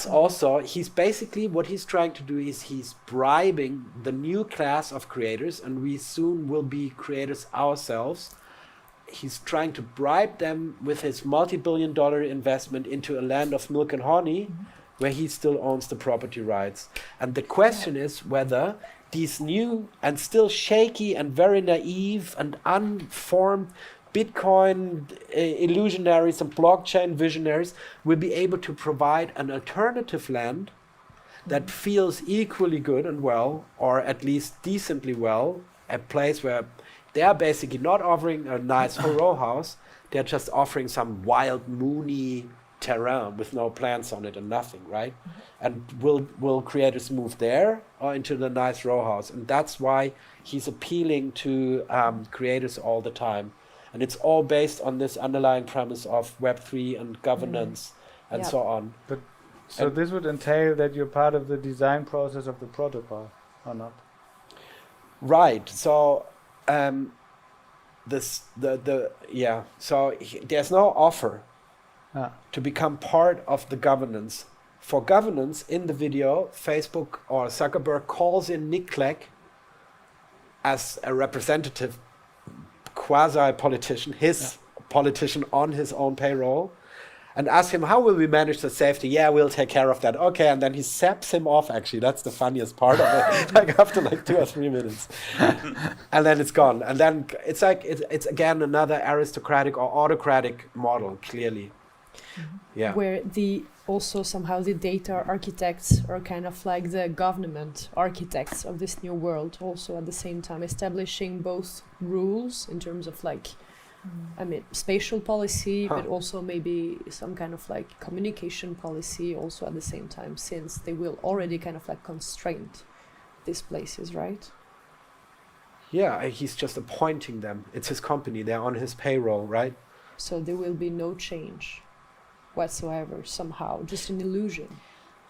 also, he's basically, what he's trying to do is he's bribing the new class of creators, and we soon will be creators ourselves. He's trying to bribe them with his multi-billion-dollar investment into a land of milk and honey, where he still owns the property rights. And the question is whether these new and still shaky and very naive and unformed Bitcoin illusionaries and blockchain visionaries will be able to provide an alternative land that feels equally good and well, or at least decently well, a place where they are basically not offering a nice row house, they're just offering some wild, moony terrain with no plants on it and nothing, right? And will creators move there or into the nice row house? And that's why he's appealing to creators all the time. And it's all based on this underlying premise of Web3 and governance and so on. But so this would entail that you're part of the design process of the protocol, or not? Right. So there's no offer to become part of the governance. For governance, in the video, Facebook or Zuckerberg calls in Nick Clegg as a representative quasi-politician, politician on his own payroll, and ask him, how will we manage the safety? Yeah, we'll take care of that. Okay, and then he saps him off, actually. That's the funniest part of it, like after like 2 or 3 minutes. And then it's gone. And then it's like, it's again another aristocratic or autocratic model, clearly. Yeah. Where also somehow the data architects are kind of like the government architects of this new world, also at the same time establishing both rules in terms of like, I mean, spatial policy, but also maybe some kind of like communication policy also at the same time, since they will already kind of like constrain these places, right? Yeah, he's just appointing them. It's his company. They're on his payroll, right? So there will be no change whatsoever, somehow, just an illusion.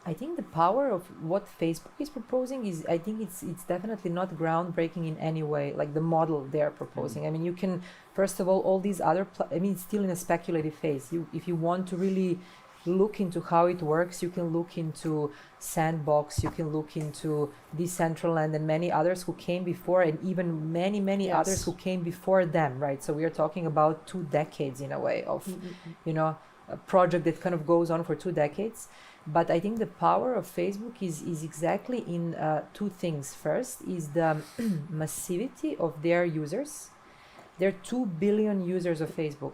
I think the power of what Facebook is proposing is, I think it's definitely not groundbreaking in any way, like the model they're proposing. I mean, you can, first of all these other, it's still in a speculative phase. If you want to really look into how it works, you can look into Sandbox, you can look into Decentraland and many others who came before, and even many others who came before them, right? So we are talking about 2 decades in a way of, you know, a project that kind of goes on for 2 decades. But I think the power of Facebook is exactly in 2 things. First is the massivity of their users. There are 2 billion users of Facebook.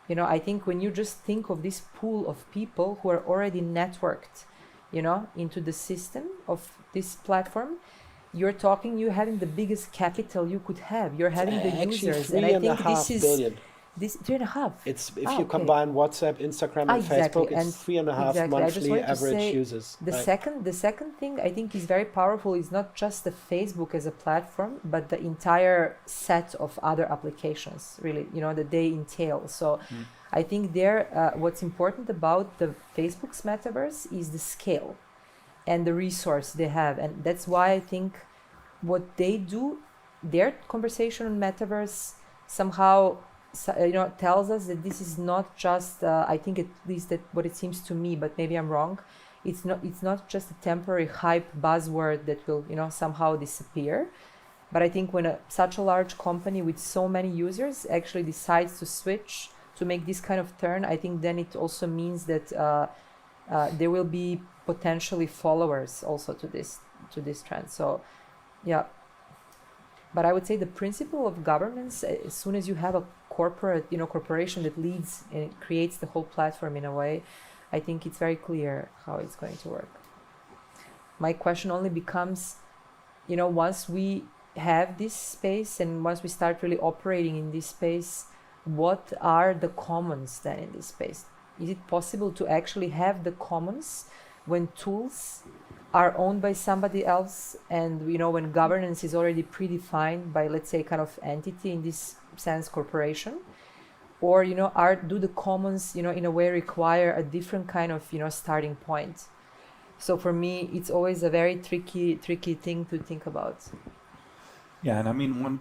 You know, I think when you just think of this pool of people who are already networked, you know, into the system of this platform, you're having the biggest capital you could have. You're having the users. And I think this is... This 3.5. It's if Ah, you okay. combine WhatsApp, Instagram, and Exactly, Facebook, it's and 3.5 exactly. I just monthly wanted to average say users. the right? second thing I think is very powerful is not just the Facebook as a platform, but the entire set of other applications, really, that they entail. So I think what's important about the Facebook's metaverse is the scale and the resource they have, and that's why I think what they do, their conversation on metaverse somehow tells us that this is not just I think at least that what it seems to me, but maybe I'm wrong, it's not just a temporary hype buzzword that will somehow disappear. But I think when such a large company with so many users actually decides to switch to make this kind of turn, I think then it also means that there will be potentially followers also to this trend. So yeah, but I would say the principle of governance, as soon as you have a corporation that leads and it creates the whole platform in a way, I think it's very clear how it's going to work. My question only becomes, once we have this space and once we start really operating in this space, what are the commons then in this space? Is it possible to actually have the commons when tools are owned by somebody else, and when governance is already predefined by, let's say, kind of entity, in this sense corporation? Or do the commons in a way require a different kind of starting point? So for me it's always a very tricky thing to think about. Yeah, and I mean one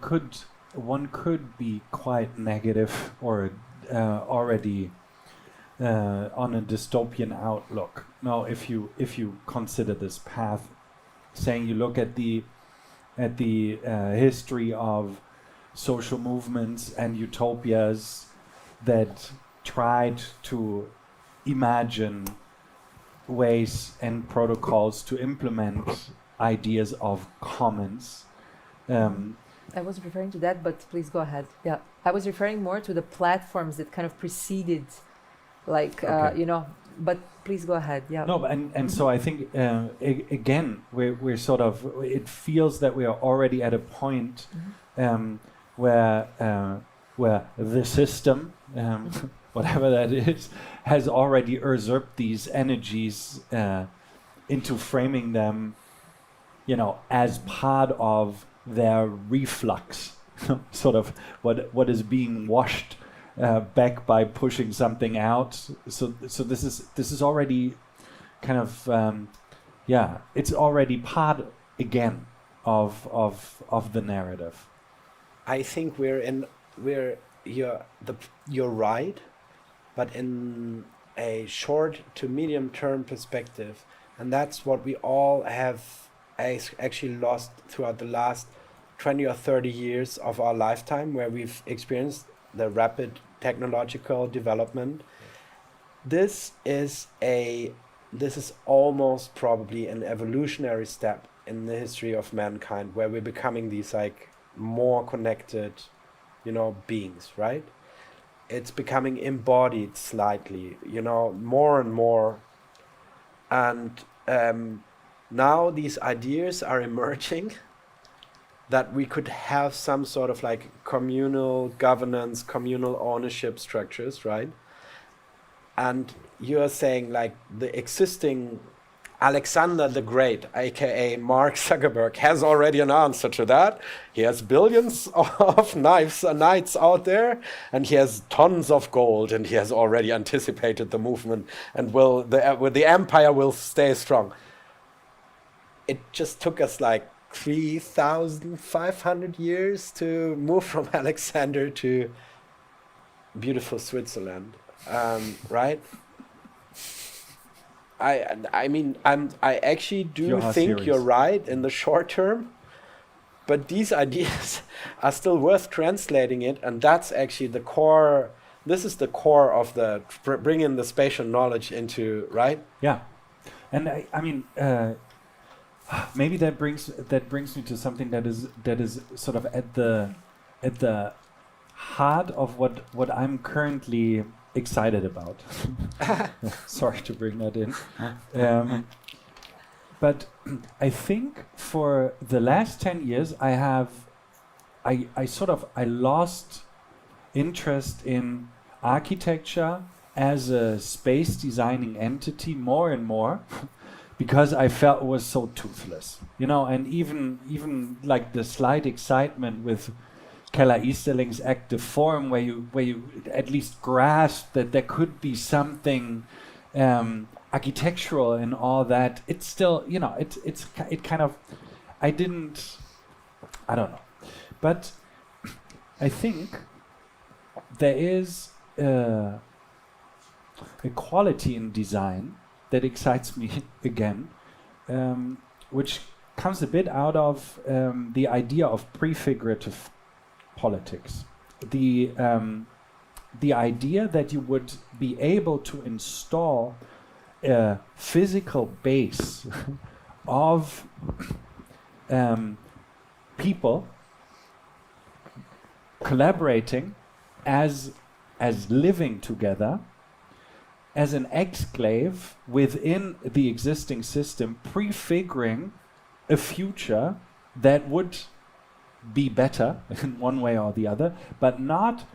could be quite negative or already on a dystopian outlook. Now, if you consider this path, saying you look at the history of social movements and utopias that tried to imagine ways and protocols to implement ideas of commons. I was referring to that, but please go ahead. Yeah, I was referring more to the platforms that kind of preceded, like Okay. But please go ahead. Yeah. No, and so I think again we're sort of, it feels that we are already at a point where the system, whatever that is, has already usurped these energies into framing them, as part of their reflux, sort of what is being washed back by pushing something out. So this is already kind of it's already part again of the narrative. I think you're right, but in a short to medium term perspective, and that's what we all have actually lost throughout the last 20 or 30 years of our lifetime, where we've experienced the rapid technological development. This is almost probably an evolutionary step in the history of mankind, where we're becoming these like more connected, beings, right? It's becoming embodied slightly, more and more. And now these ideas are emerging that we could have some sort of like communal governance, communal ownership structures, right? And you're saying like the existing Alexander the Great, aka Mark Zuckerberg, has already an answer to that. He has billions of knights out there, and he has tons of gold, and he has already anticipated the movement, and the empire will stay strong. It just took us like 3,500 years to move from Alexander to beautiful Switzerland, right? I mean, I actually do think you're right in the short term, but these ideas are still worth translating it, and that's actually the core. This is the core of the bringing the spatial knowledge into, right? Yeah, and I mean, maybe that brings me to something that is sort of at the heart of what I'm currently excited about. Sorry to bring that in. But I think for the last 10 years I lost interest in architecture as a space designing entity more and more because I felt it was so toothless, you know, and even like the slight excitement with Keller Easterling's active form, where you at least grasp that there could be something architectural in all that. It's still, you know, it kind of, I don't know, but I think there is a quality in design that excites me again, which comes a bit out of the idea of prefigurative politics. The idea that you would be able to install a physical base of people collaborating as living together as an exclave within the existing system, prefiguring a future that would be better in one way or the other, but not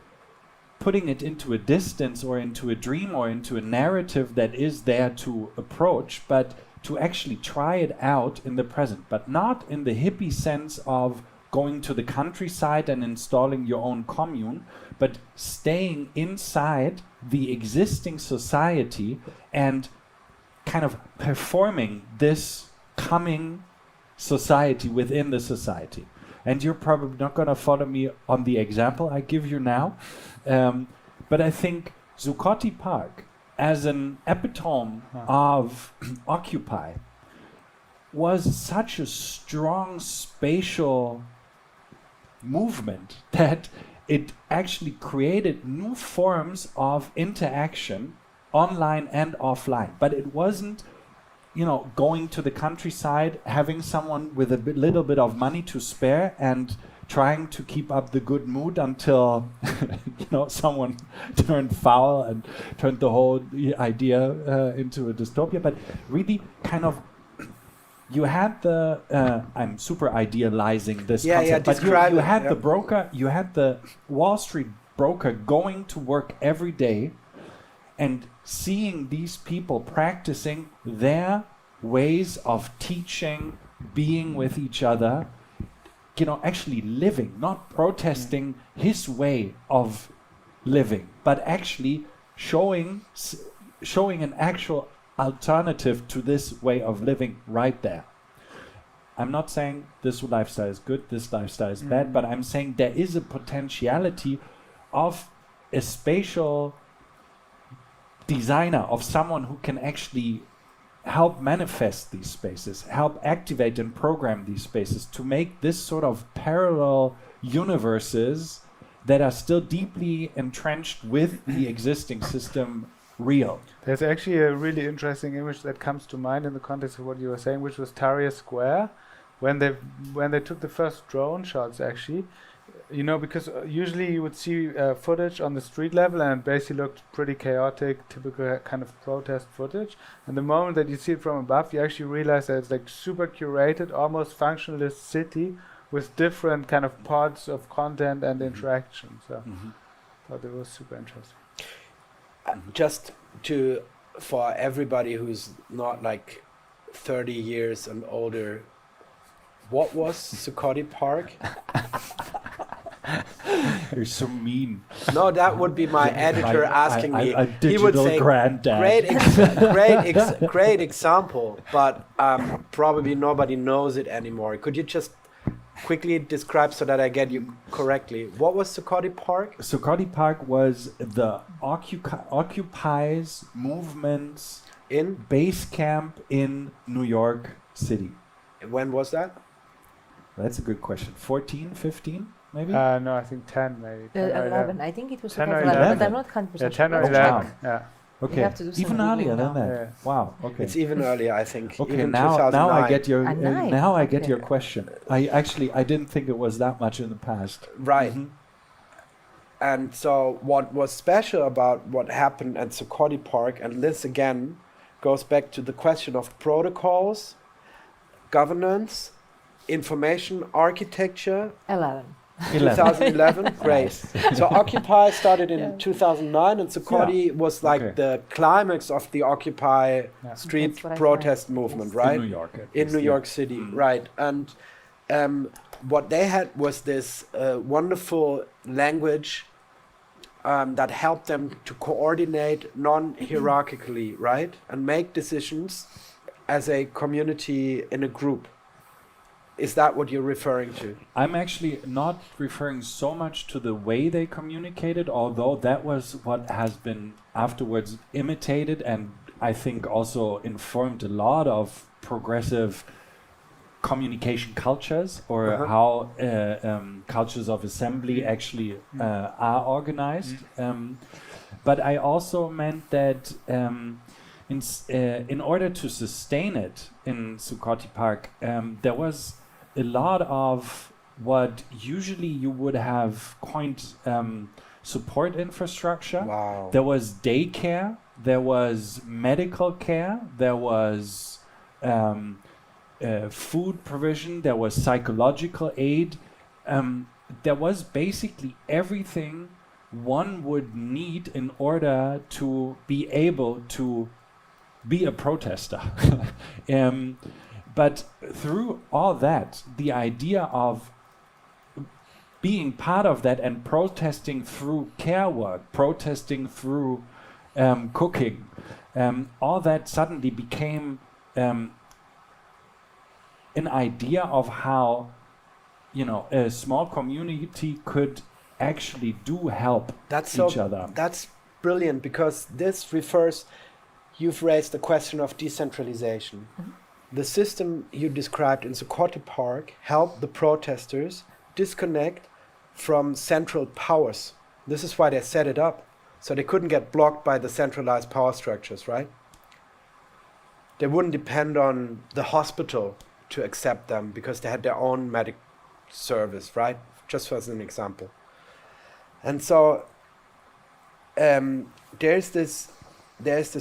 putting it into a distance or into a dream or into a narrative that is there to approach, but to actually try it out in the present, but not in the hippie sense of going to the countryside and installing your own commune, but staying inside the existing society and kind of performing this coming society within the society. And you're probably not going to follow me on the example I give you now, but I think Zuccotti Park, as an epitome of Occupy, was such a strong spatial movement that it actually created new forms of interaction online and offline. But it wasn't, you know, going to the countryside, having someone with a little bit of money to spare and trying to keep up the good mood until you know, someone turned foul and turned the whole idea into a dystopia. But really kind of, you had the I'm super idealizing this concept, but you had the broker, you had the Wall Street broker going to work every day and seeing these people practicing their ways of teaching, being with each other, you know, actually living, not protesting his way of living, but actually showing an actual alternative to this way of living right there. I'm not saying this lifestyle is good, this lifestyle is bad, but I'm saying there is a potentiality of a spatial designer, of someone who can actually help manifest these spaces, help activate and program these spaces to make this sort of parallel universes that are still deeply entrenched with the existing system real. There's actually a really interesting image that comes to mind in the context of what you were saying, which was Tahrir Square, when they took the first drone shots, actually, you know, because usually you would see footage on the street level and it basically looked pretty chaotic, typical kind of protest footage. And the moment that you see it from above, you actually realize that it's like super curated, almost functionalist city with different kind of pods of content and interaction. So I thought it was super interesting. Just for everybody who's not like 30 years and older, what was Zuccotti Park? You're so mean. No, that would be my editor asking me. He would say, granddad. Great example, but probably nobody knows it anymore. Could you just quickly describe so that I get you correctly? What was Zuccotti Park? Zuccotti Park was the Occupy's movements in base camp in New York City. When was that? That's a good question. 14, 15, maybe? No, I think 10 maybe. 10 or 11. I think it was 10 or 11, but I'm 11. not 100% Yeah, 10 or sure. 11. Yeah. Okay, have to do some even Googling earlier than now. that. Yeah. Wow. Okay. It's even earlier, I think. Okay, even now I 2009. get your Nine. now I get Okay. your question. I didn't think it was that much in the past. Right. Mhm. And so what was special about what happened at Zuccotti Park, and this again goes back to the question of protocols, governance, information architecture. 11. 2011. Great. So Occupy started in 2009, and Zuccotti was like Okay. the climax of the Occupy street That's what I protest heard. movement, Yes. right? In New York. at In least, New yeah. York City, right? And what they had was this wonderful language that helped them to coordinate non-hierarchically, right, and make decisions as a community in a group. Is that what you're referring to? I'm actually not referring so much to the way they communicated, although that was what has been afterwards imitated and I think also informed a lot of progressive communication cultures or how cultures of assembly actually are organized. But I also meant that in order to sustain it in Zuccotti Park, there was a lot of what usually you would have coined support infrastructure. Wow. There was daycare, there was medical care, there was food provision, there was psychological aid. There was basically everything one would need in order to be able to be a protester. But through all that, the idea of being part of that and protesting through care work, protesting through cooking, all that suddenly became an idea of how, you know, a small community could actually do help each other. That's brilliant, because this refers, you've raised the question of decentralization. The system you described in Zuccotti Park helped the protesters disconnect from central powers. This is why they set it up, so they couldn't get blocked by the centralized power structures, right? They wouldn't depend on the hospital to accept them because they had their own medic service, right? Just as an example. And so there's this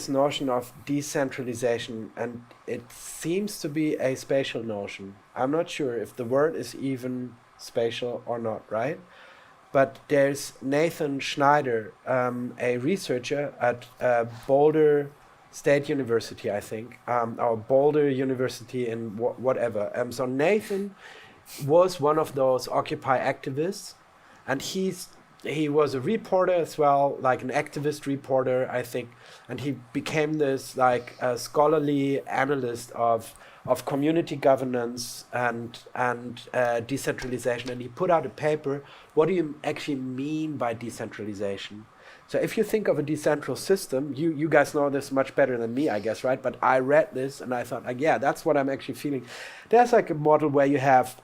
notion of decentralization, and it seems to be a spatial notion. I'm not sure if the word is even spatial or not, right? But there's Nathan Schneider, a researcher at Boulder State University, I think, or Boulder University in whatever. So Nathan was one of those Occupy activists, and he was a reporter as well, like an activist reporter, I think, and he became this like a scholarly analyst of community governance and decentralization, and he put out a paper. What do you actually mean by decentralization? So if you think of a decentral system, you guys know this much better than me, I guess, right? But I read this and I thought, like, yeah, that's what I'm actually feeling. There's like a model where you have,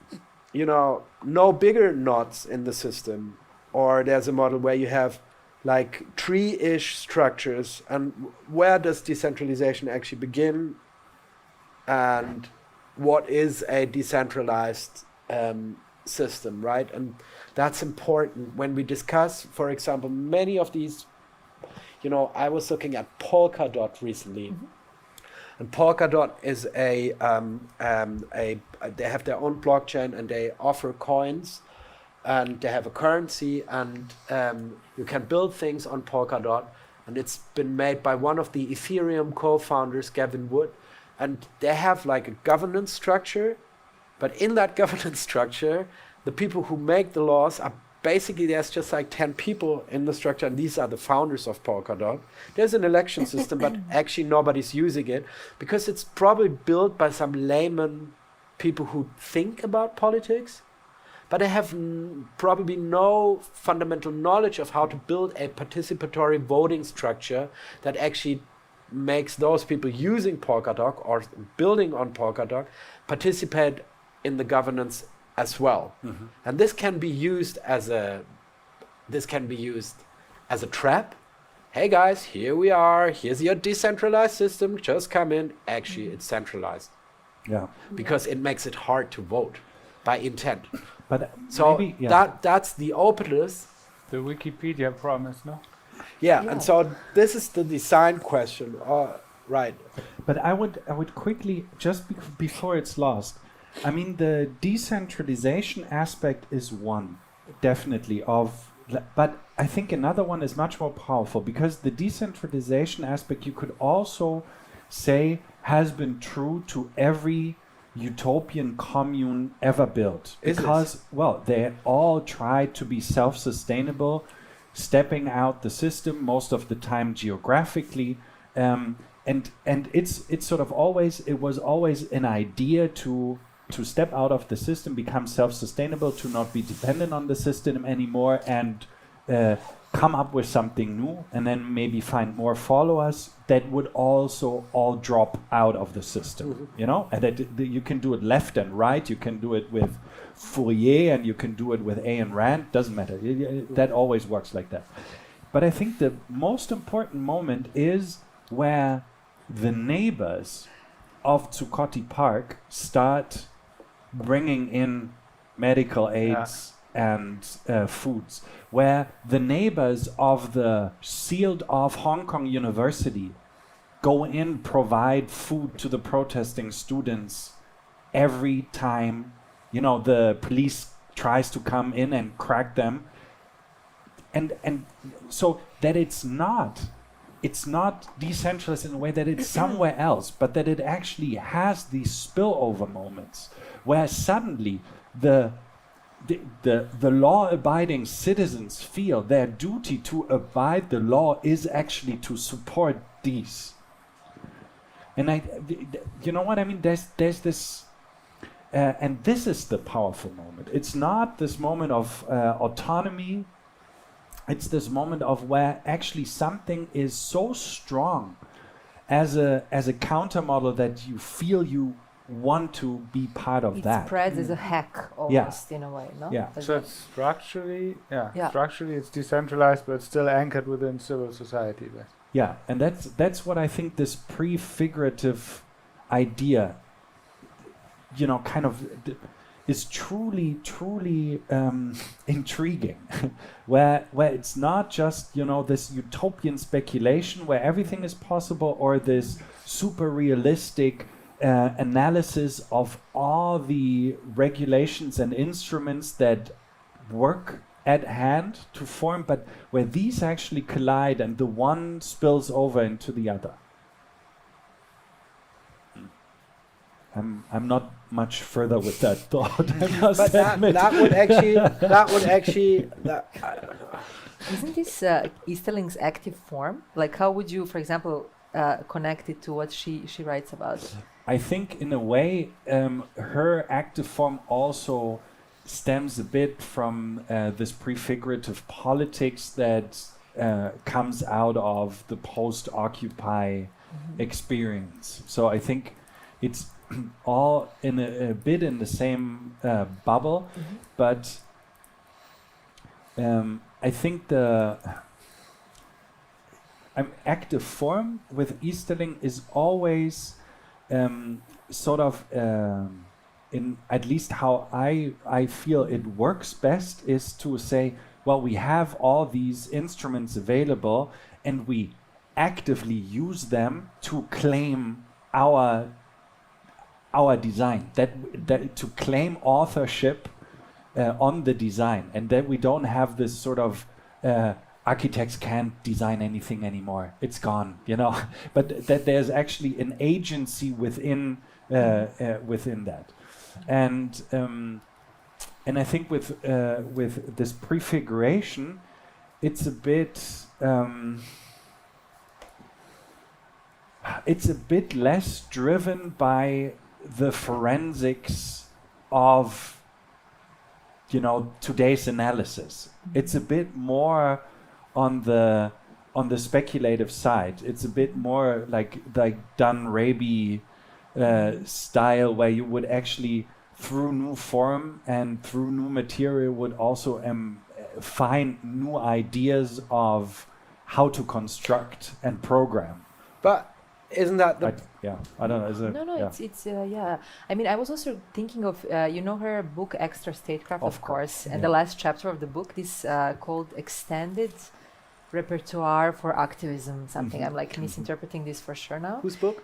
you know, no bigger knots in the system, or there's a model where you have like tree-ish structures. And where does decentralization actually begin? And what is a decentralized system, right? And that's important when we discuss, for example, many of these, you know, I was looking at Polkadot recently. And Polkadot is they have their own blockchain, and they offer coins, and they have a currency, and you can build things on Polkadot. And it's been made by one of the Ethereum co-founders, Gavin Wood. And they have like a governance structure, but in that governance structure, the people who make the laws are basically, there's just like 10 people in the structure, and these are the founders of Polkadot. There's an election system, but actually nobody's using it because it's probably built by some layman people who think about politics, but they have probably no fundamental knowledge of how to build a participatory voting structure that actually makes those people using Polkadot or building on Polkadot participate in the governance as well. And this can be used as a trap. Hey guys, here we are. Here's your decentralized system. Just come in. Actually, it's centralized. Yeah. Because it makes it hard to vote by intent. But So maybe, yeah. that's the openness. The Wikipedia promise, no? Yeah, and so this is the design question. Right. But I would quickly, just before it's lost, I mean, the decentralization aspect is one. definitely but I think another one is much more powerful, because the decentralization aspect, you could also say, has been true to every utopian commune ever built. Is it? Because, well, they all try to be self-sustainable, stepping out the system most of the time geographically, and it's sort of always, it was always an idea to step out of the system, become self-sustainable, to not be dependent on the system anymore, and come up with something new, and then maybe find more followers that would also all drop out of the system, you know? And that you can do it left and right, you can do it with Fourier, and you can do it with Ayn Rand, doesn't matter. That always works like that. But I think the most important moment is where the neighbors of Zuccotti Park start bringing in medical aids and foods, where the neighbors of the sealed off Hong Kong University go in, provide food to the protesting students every time, you know, the police tries to come in and crack them. And so that it's not decentralized in a way that it's somewhere else, but that it actually has these spillover moments where suddenly the law-abiding citizens feel their duty to abide the law is actually to support these. And you know what I mean? There's this, and this is the powerful moment. It's not this moment of autonomy. It's this moment of where actually something is so strong as a counter model that you feel you want to be part of that. It spreads as a hack almost in a way, no? Yeah. So it's structurally it's decentralized, but it's still anchored within civil society. But Yeah, and that's what I think this prefigurative idea, you know, kind of is truly intriguing, where it's not just, you know, this utopian speculation where everything is possible, or this super realistic analysis of all the regulations and instruments that work at hand to form, but where these actually collide and the one spills over into the other. I'm not much further with that thought. I must But admit. that would actually Isn't this Easterling's active form? Like, how would you, for example, connect it to what she writes about? I think in a way her active form also stems a bit from this prefigurative politics that comes out of the post-Occupy experience. So I think it's all in a bit in the same bubble, but I think the active form with Easterling is always sort of in at least how I feel it works best is to say, well, we have all these instruments available and we actively use them to claim our design, that to claim authorship on the design, and that we don't have this sort of architects can't design anything anymore, it's gone, you know, but that there's actually an agency within that, and I think with this prefiguration, it's a bit less driven by the forensics of, you know, today's analysis. It's a bit more on the speculative side. It's a bit more like Dun Raby style, where you would actually, through new form and through new material, would also find new ideas of how to construct and program. but isn't that the I don't know. Is it? No, yeah. it's yeah. I mean, I was also thinking of you know her book Extra Statecraft, of course, and the last chapter of the book is called Extended Repertoire for Activism. Something I'm like misinterpreting this for sure now. whose book?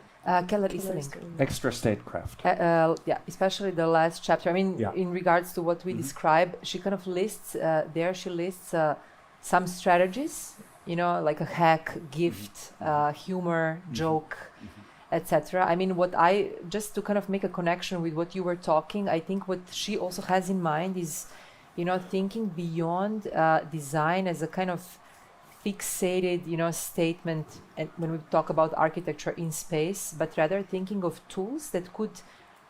Keller listening. Extra statecraft. Yeah, especially the last chapter. I mean, Yeah. in regards to what we describe, she kind of lists some strategies, like a hack, gift, humor, joke, etc. I mean, just to kind of make a connection with what you were talking, I think what she also has in mind is, thinking beyond design as a kind of fixated, statement, and when we talk about architecture in space, but rather thinking of tools that could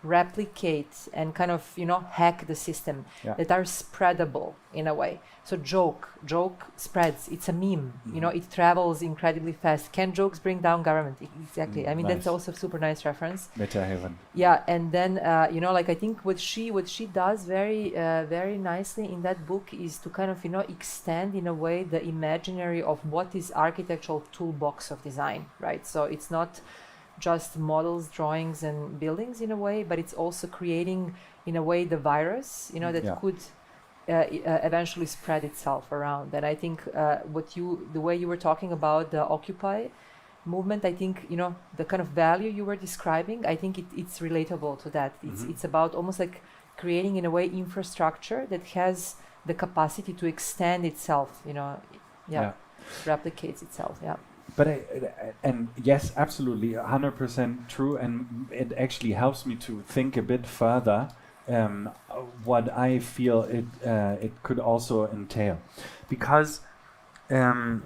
replicate and kind of, hack the system, that are spreadable in a way. So joke spreads. It's a meme, it travels incredibly fast. Can jokes bring down government? Exactly. I mean, Nice. that's also a super nice reference. Meta haven. Yeah, and then I think what she does very nicely in that book is to kind of extend in a way the imaginary of what is architectural toolbox of design, right? So it's not just models, drawings, and buildings in a way, but it's also creating in a way the virus, that could eventually spread itself around. And I think the way you were talking about the Occupy movement, I think the kind of value you were describing, I think it's relatable to that. It's about almost like creating in a way infrastructure that has the capacity to extend itself, replicates itself. Yeah. But and yes, absolutely, 100% true, and it actually helps me to think a bit further what I feel it could also entail, because the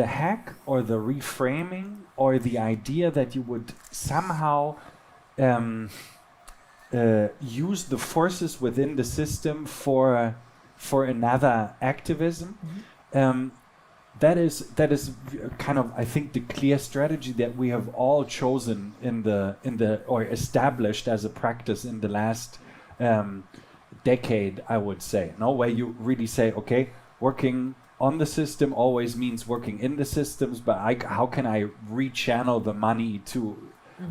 hack or the reframing or the idea that you would somehow use the forces within the system for another activism. That is kind of, I think, the clear strategy that we have all chosen or established as a practice in the last decade, I would say. No, where you really say, okay, working on the system always means working in the systems, but how can I rechannel the money to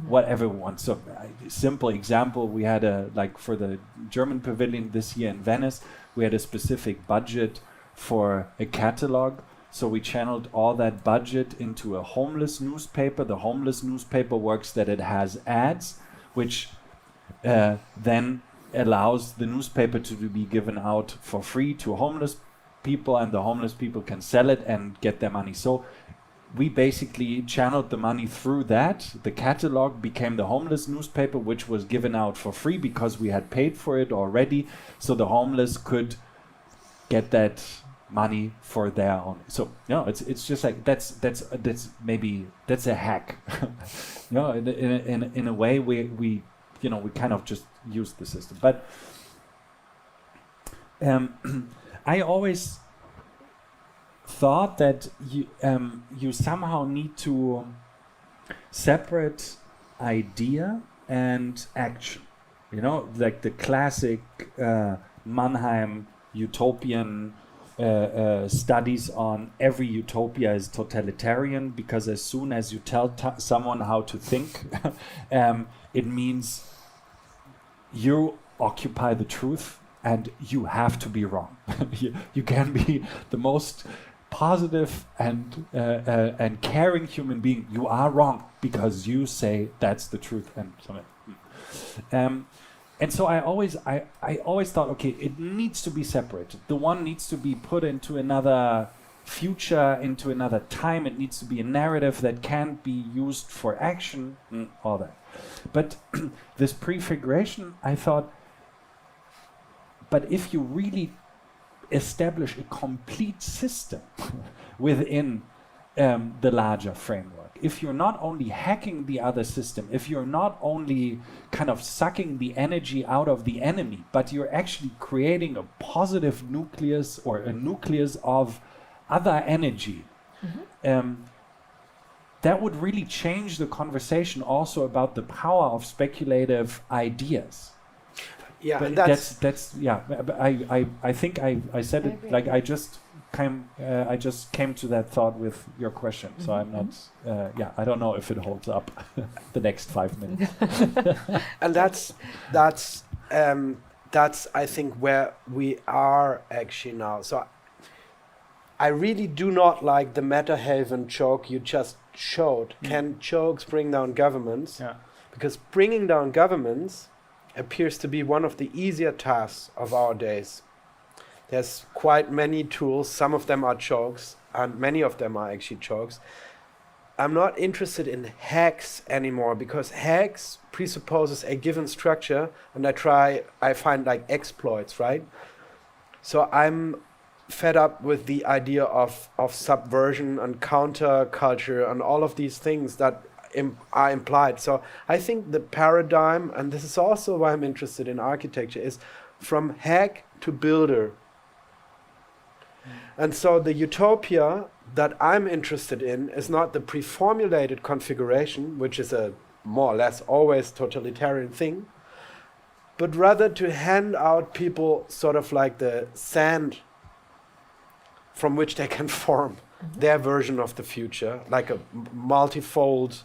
whatever we want? So, simple example: we had for the German Pavilion this year in Venice, we had a specific budget for a catalog. So we channeled all that budget into a homeless newspaper. The homeless newspaper works that it has ads, which then allows the newspaper to be given out for free to homeless people, and the homeless people can sell it and get their money. So we basically channeled the money through that. The catalog became the homeless newspaper, which was given out for free because we had paid for it already. So the homeless could get that money for their own. So it's just like that's a hack. In a way we kind of just use the system. But I always thought that you somehow need to separate idea and action. Like the classic Mannheim utopian studies on every utopia is totalitarian, because as soon as you tell someone how to think, it means you occupy the truth and you have to be wrong. You can be the most positive and caring human being. You are wrong because you say that's the truth. And so I always thought, okay, it needs to be separated. The one needs to be put into another future, into another time. It needs to be a narrative that can be used for action, all that. But this prefiguration, I thought, but if you really establish a complete system within the larger framework, if you're not only hacking the other system, if you're not only kind of sucking the energy out of the enemy, but you're actually creating a positive nucleus or a nucleus of other energy, that would really change the conversation also about the power of speculative ideas. Yeah, but and that's yeah. But I think I said it like I just came to that thought with your question. So I'm not I don't know if it holds up the next 5 minutes. And that's I think where we are actually now. So I really do not like the meta haven joke you just showed, can jokes bring down governments? Yeah. Because bringing down governments appears to be one of the easier tasks of our days. There's quite many tools, some of them are jokes, and many of them are actually jokes. I'm not interested in hacks anymore, because hacks presupposes a given structure, and I find like exploits, right? So I'm fed up with the idea of subversion and counterculture and all of these things that are implied. So I think the paradigm, and this is also why I'm interested in architecture, is from hack to builder. And so the utopia that I'm interested in is not the pre-formulated configuration, which is a more or less always totalitarian thing, but rather to hand out people sort of like the sand from which they can form their version of the future, like a multifold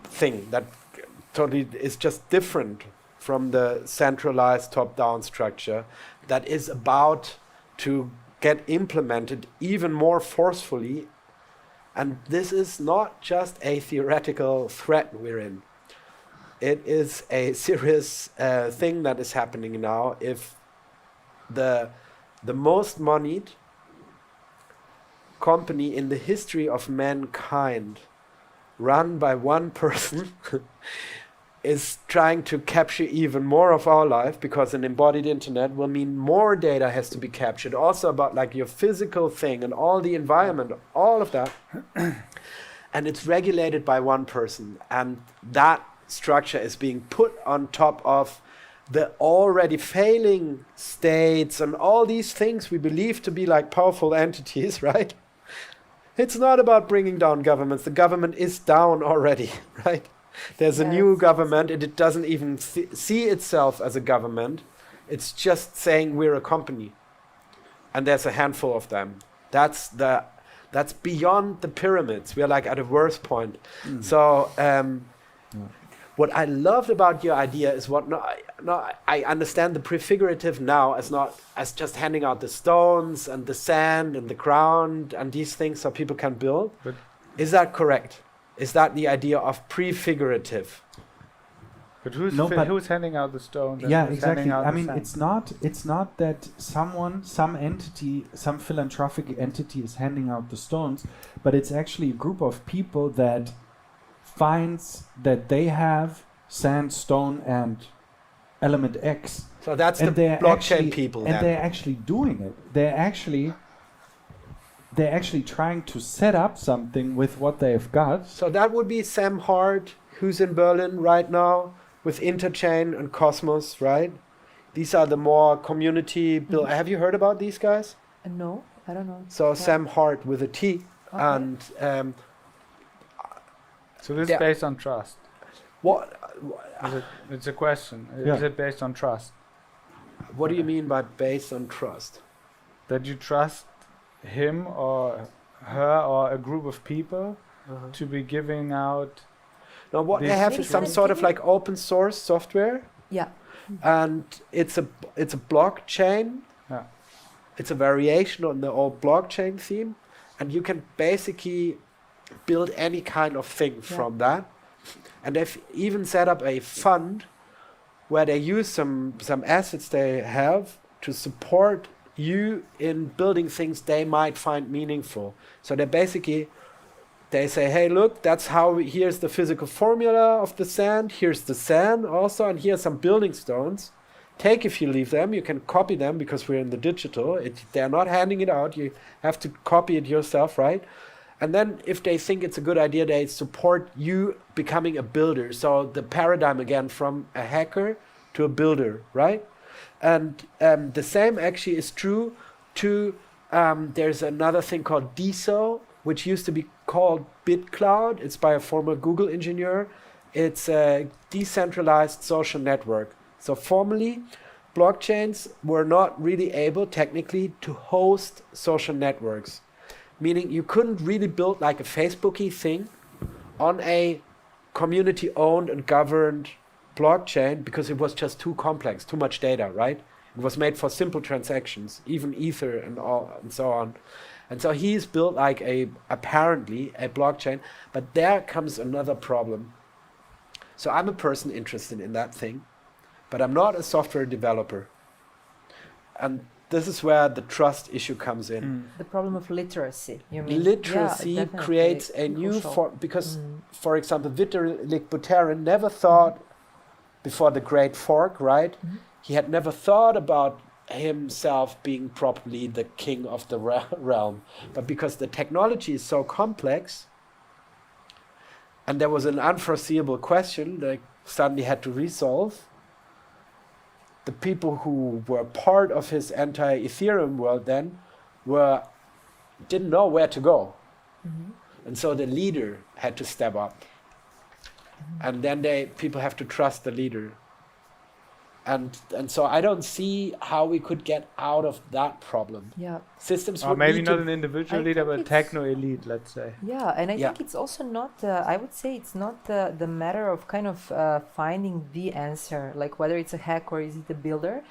thing that totally is just different from the centralized top-down structure that is about to get implemented even more forcefully. And this is not just a theoretical threat we're in. It is a serious thing that is happening now. If the most moneyed company in the history of mankind, run by one person, is trying to capture even more of our life, because an embodied internet will mean more data has to be captured, also about like your physical thing and all the environment, all of that. And it's regulated by one person, and that structure is being put on top of the already failing states and all these things we believe to be like powerful entities, right? It's not about bringing down governments. The government is down already, right? There's a new government, and it doesn't even see itself as a government. It's just saying we're a company. And there's a handful of them. That's beyond the pyramids. We're like at a worst point. So what I loved about your idea is I understand the prefigurative now as not as just handing out the stones and the sand and the ground and these things so people can build. But is that correct? Is that the idea of prefigurative? But who's handing out the stones? And Yeah, who's exactly. handing out I the mean, sand? it's not that some entity, some philanthropic entity is handing out the stones, but it's actually a group of people that finds that they have sand, stone, and element X. So that's And the they're blockchain actually- people And then. they're actually doing it. They're actually trying to set up something with what they've got. So that would be Sam Hart, who's in Berlin right now with Interchain and Cosmos, right? These are the more community build. Have you heard about these guys? No, I don't know. So Yeah. Sam Hart with a T. Okay. And So this is Yeah. based on trust. what It's a question. Yeah. Is it based on trust? what do you mean by based on trust? That you trust him or her or a group of people to be giving out. Now what they This have is is some true. sort of like open source software, Yeah. and it's a blockchain. Yeah. It's a variation on the old blockchain theme, and you can basically build any kind of thing from that. And they've even set up a fund where they use some assets they have to support you in building things they might find meaningful. So they say, hey, look, that's how here's the physical formula of the sand, here's the sand also, and here's some building stones. Take if you leave them, you can copy them because we're in the digital. They're not handing it out, you have to copy it yourself, right? And then if they think it's a good idea, they support you becoming a builder. So the paradigm again from a hacker to a builder, right? And the same actually is true to, there's another thing called DSO, which used to be called BitCloud. It's by a former Google engineer. It's a decentralized social network. So formerly, blockchains were not really able technically to host social networks, meaning you couldn't really build like a Facebooky thing on a community-owned and governed blockchain because it was just too complex, too much data, right? It was made for simple transactions, even Ether and so on. And so he's built like apparently a blockchain, but there comes another problem. So I'm a person interested in that thing, but I'm not a software developer. And this is where the trust issue comes in. The problem of literacy, you mean? Literacy Yeah, definitely creates a new crucial. form, because, for example, Vitalik Buterin never thought, before the Great Fork, right? He had never thought about himself being properly the king of the realm. But because the technology is so complex, and there was an unforeseeable question that suddenly had to resolve, the people who were part of his anti-Ethereum world then didn't know where to go. And so the leader had to step up. And then people have to trust the leader. And so I don't see how we could get out of that problem. Yeah. Systems Or would maybe need not to an individual I leader, think but a it's- techno elite, let's say. Yeah, and I Yeah. think it's also not, I would say it's not the matter of kind of finding the answer, like whether it's a hack or is it a builder,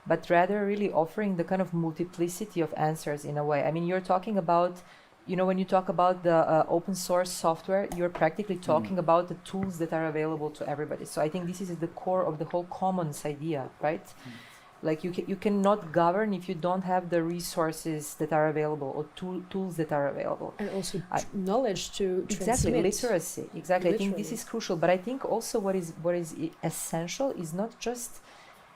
but rather really offering the kind of multiplicity of answers in a way. I mean, you're talking about, you know, when you talk about the open source software, you're practically talking about the tools that are available to everybody. So I think this is the core of the whole commons idea, right? Like you cannot govern if you don't have the resources that are available or tools that are available. And also I- knowledge to Exactly, transmit. literacy. Exactly, I think this Literally. is crucial. But I think also what is essential is not just,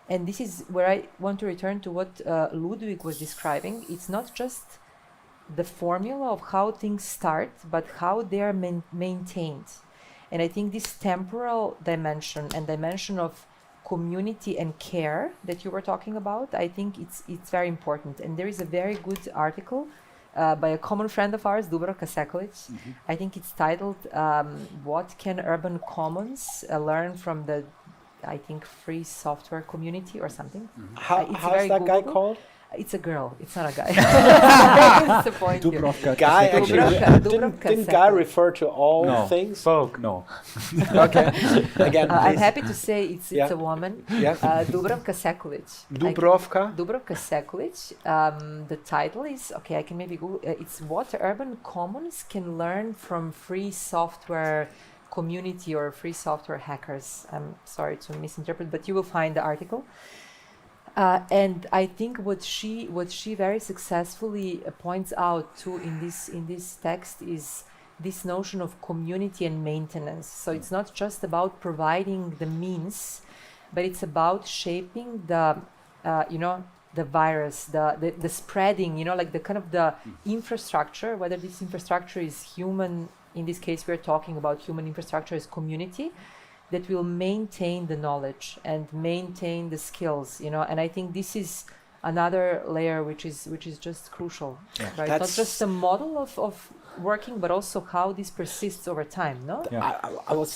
and this is where I want to return to what Ludwig was describing. It's not just the formula of how things start, but how they are maintained. And I think this temporal dimension and dimension of community and care that you were talking about, I think it's very important. And there is a very good article by a common friend of ours, Dubravka Sekulic. I think it's titled "What Can Urban Commons Learn from the, I think, free software community" or something. It's how's very that guy Googleable. called? It's a girl. It's not a guy. That's the point here. Dubravka. Guy actually Dubravka didn't Guy Sekulic. refer to all No. things? Folk. No. Okay. Again, I'm please. happy to say it's Yeah. a woman. Yeah. Dubravka Sekulic. Dubrovka. Dubravka Sekulic. The title is, okay, I can maybe Google. It's What Urban Commons Can Learn from Free Software Community or Free Software Hackers. I'm sorry to misinterpret, but you will find the article. And I think what she very successfully points out too in this text is this notion of community and maintenance. So it's not just about providing the means, but it's about shaping the the virus, the spreading, like the kind of the infrastructure, whether this infrastructure is human. In this case, we're talking about human infrastructure as community that will maintain the knowledge and maintain the skills, and I think this is another layer which is just crucial, right? Not That's- just the model of working, but also how this persists over time, no? Yeah. I was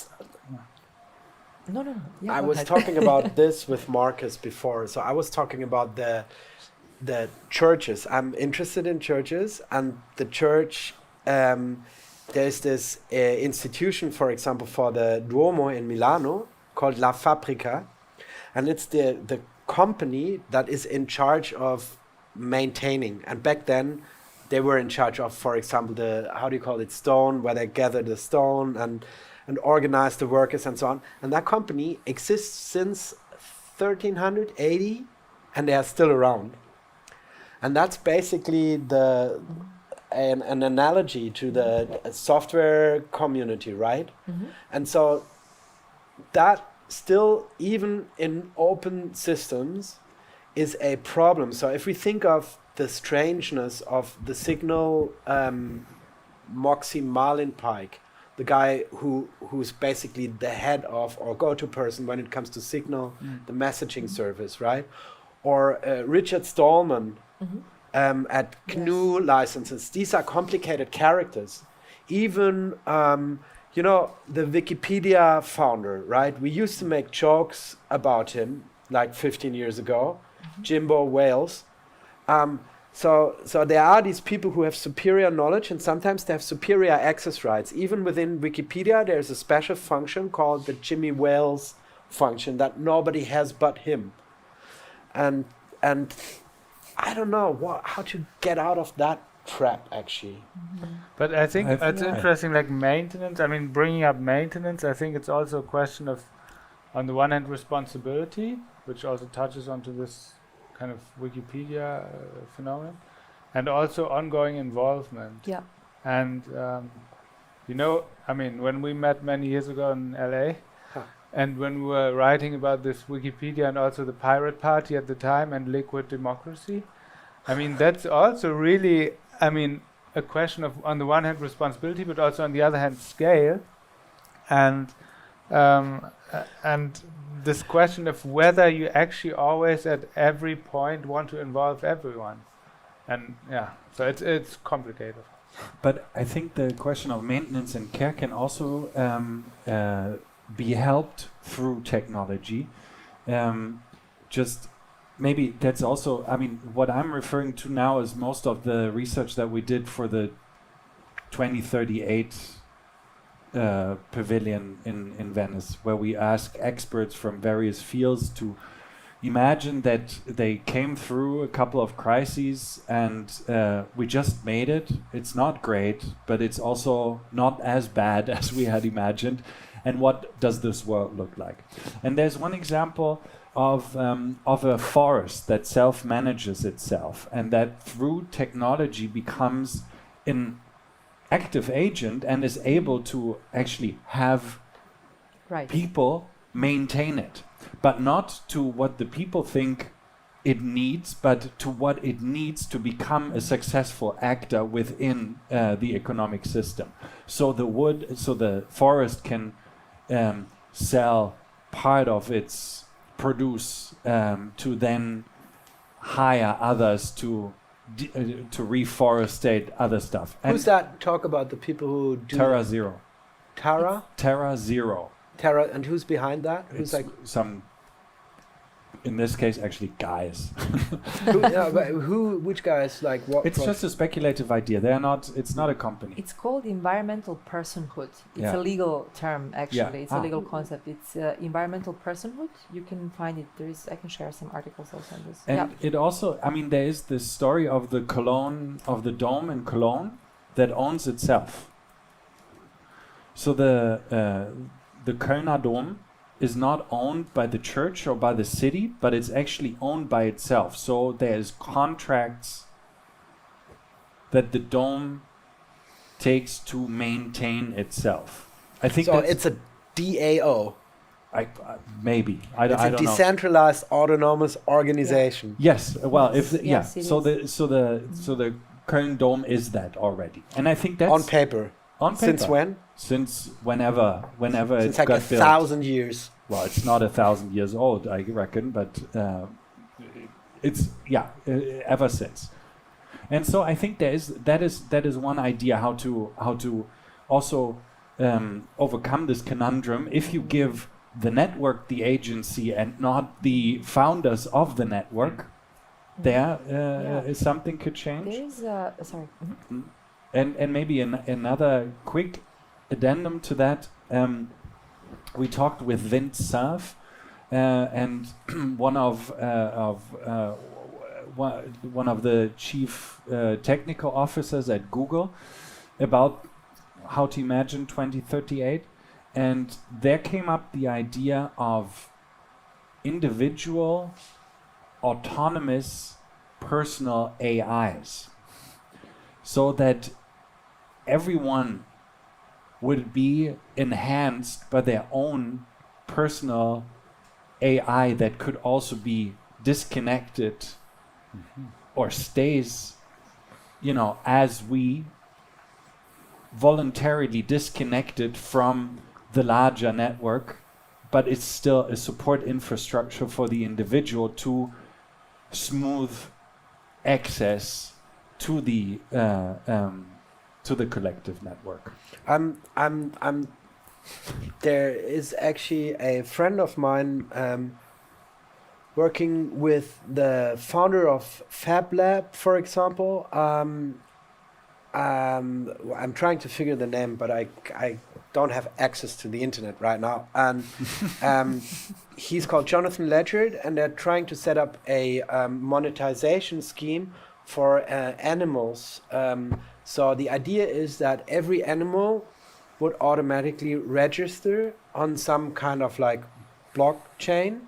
No. Yeah, I go was ahead. talking about this with Marcus before. So I was talking about the churches. I'm interested in churches, and the church. There's this institution, for example, for the Duomo in Milano called La Fabbrica, and it's the company that is in charge of maintaining. And back then, they were in charge of, for example, stone, where they gather the stone and organize the workers and so on. And that company exists since 1380, and they are still around. And that's basically an analogy to the software community, right? And so that still, even in open systems, is a problem. So if we think of the strangeness of the Signal Moxie Malinpike, the guy who's basically the head of or go-to person when it comes to Signal, the messaging service, right? Or Richard Stallman at GNU licenses. These are complicated characters. Even the Wikipedia founder, right? We used to make jokes about him like 15 years ago, Jimbo Wales. So there are these people who have superior knowledge, and sometimes they have superior access rights. Even within Wikipedia, there's a special function called the Jimmy Wales function that nobody has but him. And I don't know how to get out of that trap actually. But I think I've- it's yeah. interesting, like maintenance. I mean, bringing up maintenance, I think it's also a question of, on the one hand, responsibility, which also touches onto this kind of Wikipedia phenomenon, and also ongoing involvement. Yeah. And, you know, I mean, when we met many years ago in LA, Huh. and when we were writing about this Wikipedia and also the Pirate Party at the time and liquid democracy, I mean, that's also really, I mean, a question of, on the one hand, responsibility, but also on the other hand, scale. And this question of whether you actually always at every point want to involve everyone. And yeah, so it's complicated. But I think the question of maintenance and care can also be helped through technology. Just maybe that's also, I mean, what I'm referring to now is most of the research that we did for the 2038 pavilion in Venice, where we ask experts from various fields to imagine that they came through a couple of crises and we just made it. It's not great, but it's also not as bad as we had imagined. And what does this world look like? And there's one example of a forest that self-manages itself, and that through technology becomes an active agent and is able to actually have Right. people maintain it, but not to what the people think it needs, but to what it needs to become a successful actor within the economic system. So the forest can sell part of its produce to then hire others to reforestate other stuff. Who's that? Talk about the people who do Terra Zero. Tara? Terra Zero. Terra, and who's behind that? Who's It's like some, in this case, actually guys. which guys like what? It's just a speculative idea. It's not a company. It's called environmental personhood. It's Yeah. a legal term, actually. Yeah. It's a legal concept. It's environmental personhood. You can find it. I can share some articles also on this. And it also, I mean, there is this story of the dome in Cologne that owns itself. So the Kölner Dom is not owned by the church or by the city, but it's actually owned by itself. So there's contracts that the dome takes to maintain itself. I think So that's it's a DAO. maybe I It's a don't know. decentralized autonomous organization. Yes, well, if Yes, it so is. the Köln Dome is that already, and I think that's On paper. on paper. Since when? Since whenever Since it like got built. 1,000 years. Well, it's not 1,000 years old, I reckon, but it's ever since. And so I think that is one idea how to also overcome this conundrum. If you give the network the agency and not the founders of the network, there is something could change. There is sorry. Mhm. And maybe another quick addendum to that. We talked with Vince Cerf, and one of the chief technical officers at Google about how to imagine 2038, and there came up the idea of individual, autonomous, personal AIs, so that everyone would be enhanced by their own personal AI that could also be disconnected or stays, as we voluntarily disconnected from the larger network, but it's still a support infrastructure for the individual to smooth access to the collective network. There is actually a friend of mine working with the founder of Fab Lab, for example. I'm trying to figure the name, but I don't have access to the internet right now. And he's called Jonathan Ledgerd, and they're trying to set up a monetization scheme for animals. So the idea is that every animal would automatically register on some kind of like blockchain,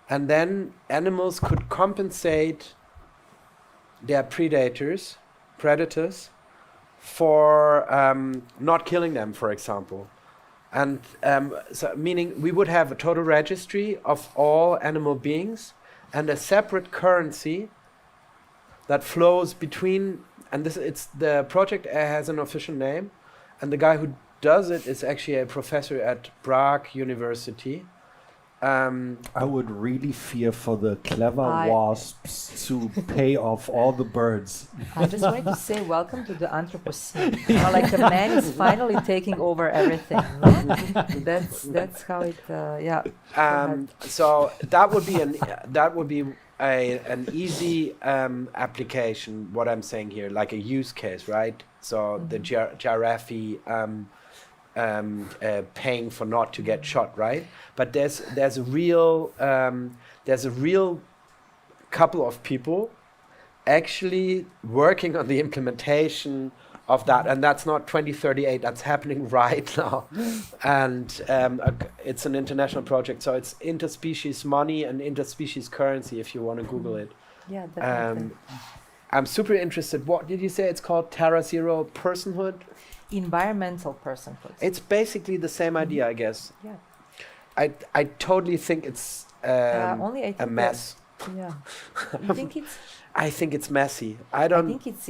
and then animals could compensate their predators for not killing them, for example. And so meaning we would have a total registry of all animal beings and a separate currency that flows between, and the project has an official name, and the guy who does it is actually a professor at Prague University. I would really fear for the clever I- wasps to pay off all the birds. I just wanted to say welcome to the Anthropocene. You know, like the man is finally taking over everything. No? That's how it. Yeah. So that would be an easy application. What I'm saying here, like a use case, right? So the giraffe paying for not to get shot, right? But there's a real couple of people actually working on the implementation of that, and that's not 2038. That's happening right now, and it's an international project. So it's interspecies money and interspecies currency. If you want to Google it. Yeah, definitely. I'm super interested. What did you say? It's called Terra Zero Personhood. Environmental personhood. It's basically the same idea, I guess. Yeah. I totally think it's Only I think a mess. Yeah. You think it's? I think it's messy. I I don't. think it's.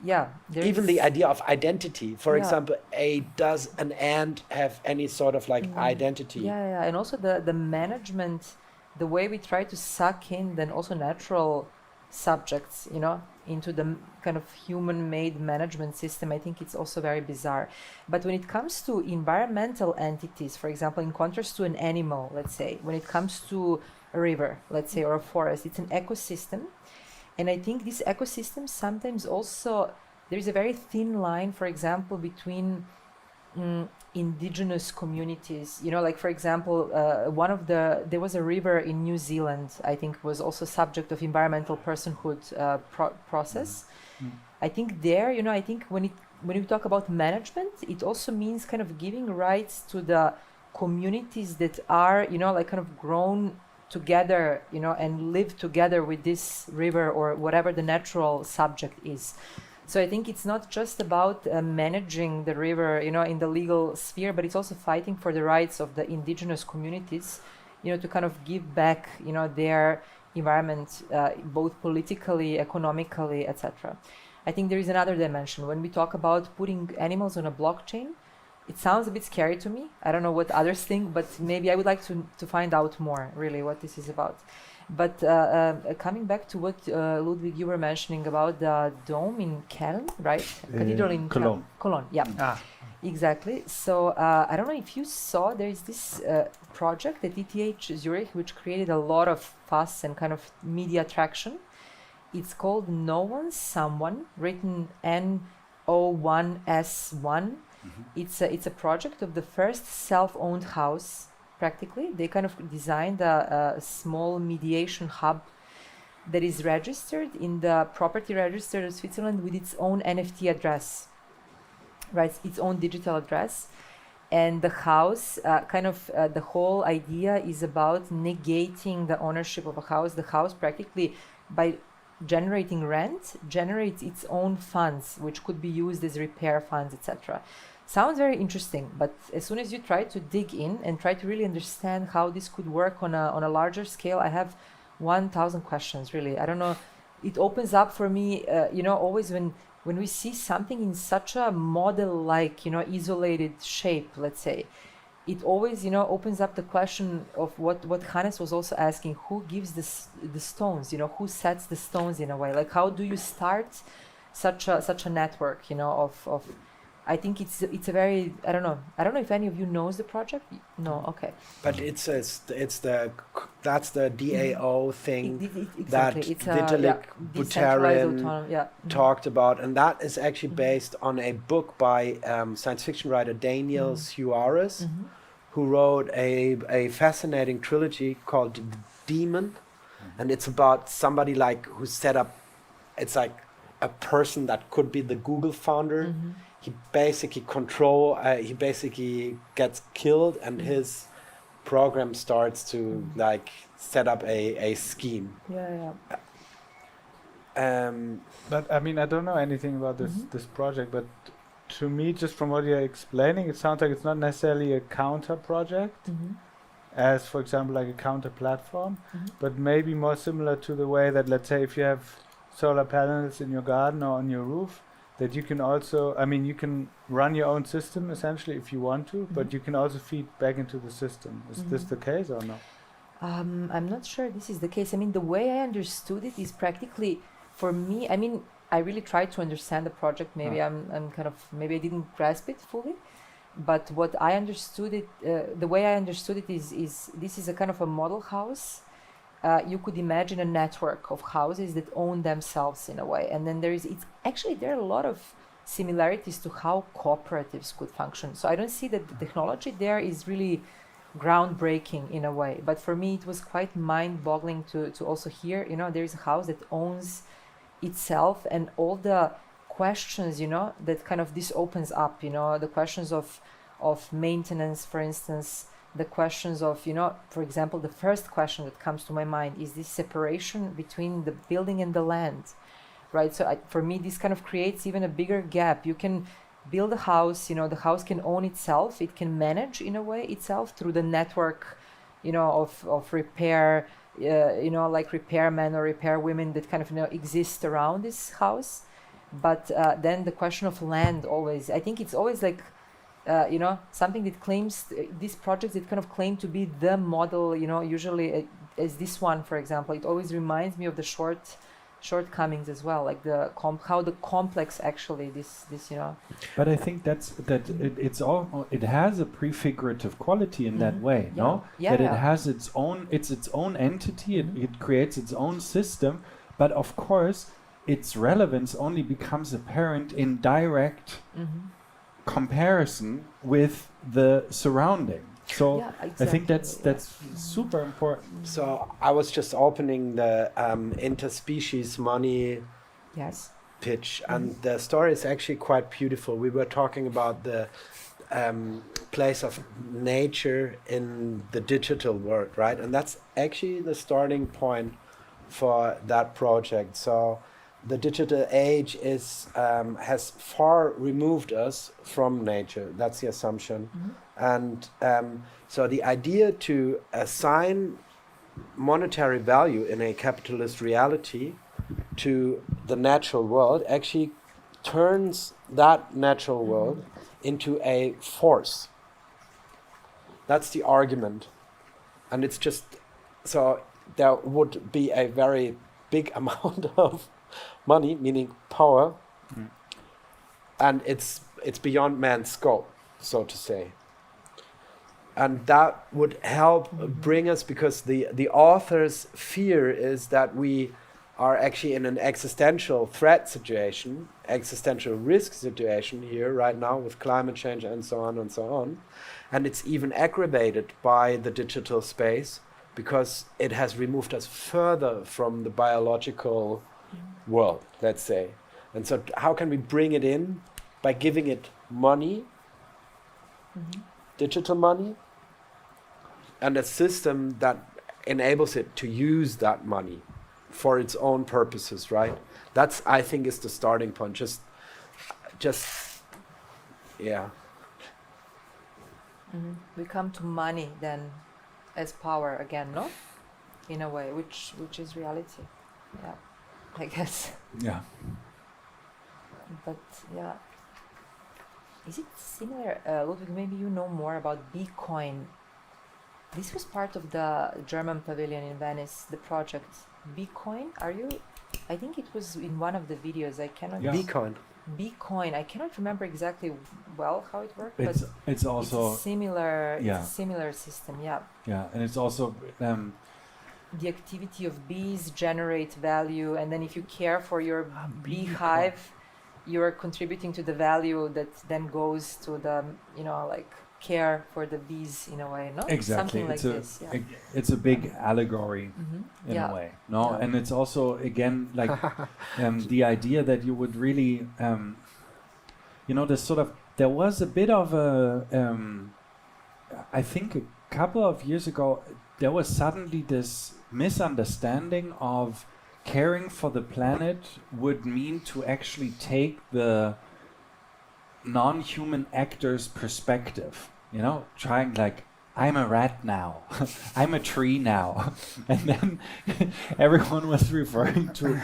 Yeah. Even the idea of identity. For Yeah. example, does an ant have any sort of like identity? Yeah, and also the management, the way we try to suck in then also natural subjects, you know, into the kind of human-made management system. I think it's also very bizarre. But when it comes to environmental entities, for example, in contrast to an animal, let's say, when it comes to a river, let's say, or a forest, it's an ecosystem. And I think this ecosystem sometimes also, there is a very thin line, for example, between indigenous communities, you know, like for example, there was a river in New Zealand, I think was also subject of environmental personhood process. I think there, you know, I think when you talk about management, it also means kind of giving rights to the communities that are, you know, like kind of grown together, you know, and live together with this river or whatever the natural subject is. So I think it's not just about managing the river, you know, in the legal sphere, but it's also fighting for the rights of the indigenous communities, you know, to kind of give back, you know, their environment, both politically, economically, etc. I think there is another dimension. When we talk about putting animals on a blockchain, it sounds a bit scary to me. I don't know what others think, but maybe I would like to find out more, really, what this is about. But coming back to what Ludwig, you were mentioning about the dome in Keln, right? Cathedral in Cologne. Cologne, yeah. Exactly. So I don't know if you saw, there is this project at ETH Zurich, which created a lot of fuss and kind of media traction. It's called No One Someone, written NO1S1. It's a project of the first self-owned house. Practically, they kind of designed a small mediation hub that is registered in the property register of Switzerland with its own NFT address, right? Its own digital address. And the house, the whole idea is about negating the ownership of a house. The house practically, by generating rent, generates its own funds, which could be used as repair funds, etc. Sounds very interesting, but as soon as you try to dig in and try to really understand how this could work on a larger scale, I have 1,000 questions, really. I don't know. It opens up for me, you know, always when we see something in such a model-like, you know, isolated shape, let's say, it always, you know, opens up the question of what Hannes was also asking, who gives the stones, you know, who sets the stones in a way? Like, how do you start such a network, you know, of I think it's a very, I don't know if any of you knows the project. No, okay. But that's the DAO thing Exactly. that It's Vitalik decentralized Buterin autonomy, talked about, and that is actually based on a book by science fiction writer Daniel Suarez, who wrote a fascinating trilogy called Demon, and it's about somebody like who set up it's like a person that could be the Google founder. He basically he basically gets killed, and his program starts to like set up a scheme. Yeah. But I mean, I don't know anything about this project, but to me, just from what you're explaining, it sounds like it's not necessarily a counter project, as for example, like a counter platform, but maybe more similar to the way that, let's say, if you have solar panels in your garden or on your roof, that you can also, I mean, you can run your own system essentially if you want to, but you can also feed back into the system. Is this the case or no? I'm not sure this is the case. I mean, the way I understood it is practically, for me, I mean, I really tried to understand the project. Maybe I'm kind of, maybe I didn't grasp it fully. But what I understood it, the way I understood it is this is a kind of a model house. You could imagine a network of houses that own themselves in a way. And then there are a lot of similarities to how cooperatives could function. So I don't see that the technology there is really groundbreaking in a way. But for me, it was quite mind-boggling to also hear, there is a house that owns itself, and all the questions, that kind of this opens up, the questions of maintenance, for instance, the questions of, for example, the first question that comes to my mind is this separation between the building and the land, right? So for me, this kind of creates even a bigger gap. You can build a house, the house can own itself, it can manage in a way itself through the network, of repair, like repairmen or repairwomen that kind of, exist around this house. But then the question of land always, I think it's always like, something that claims, these projects that kind of claim to be the model, usually as this one, for example, it always reminds me of the shortcomings as well, like how the complex actually this. But I think it has a prefigurative quality in that way, no? Yeah, that it has its own entity, it creates its own system, but of course its relevance only becomes apparent in direct comparison with the surrounding. So I think that's super important. So I was just opening the interspecies money pitch, and the story is actually quite beautiful. We were talking about the place of nature in the digital world, right? And that's actually the starting point for that project. So the digital age has far removed us from nature. That's the assumption. And so the idea to assign monetary value in a capitalist reality to the natural world actually turns that natural world into a force. That's the argument. And it's just, so there would be a very big amount of money, meaning power, and it's beyond man's scope, so to say. And that would help bring us, because the author's fear is that we are actually in an existential threat situation, existential risk situation here right now with climate change and so on and so on. And it's even aggravated by the digital space because it has removed us further from the biological world, let's say. And so how can we bring it in? By giving it money, digital money, and a system that enables it to use that money for its own purposes, right? That's, I think, is the starting point. Just We come to money then as power again, no? In a way, which is reality. Yeah, I guess. Yeah. But yeah, is it similar, Ludwig? Maybe you know more about Bitcoin. This was part of the German Pavilion in Venice, the project Bitcoin. I think it was in one of the videos. I cannot. Yeah. Bitcoin. I cannot remember exactly well how it worked. It's also it's similar. Yeah. It's a similar system. Yeah. Yeah, and it's also. The activity of bees generate value, and then if you care for your beehive, you are contributing to the value that then goes to the, like care for the bees in a way, no? Exactly. Something like this. Yeah. It's a big allegory in Yeah. a way, no? Yeah. And it's also again like the idea that you would really, this sort of there was a bit of a, I think a couple of years ago, there was suddenly this misunderstanding of caring for the planet would mean to actually take the non-human actor's perspective, trying like, I'm a rat now, I'm a tree now. And then everyone was referring to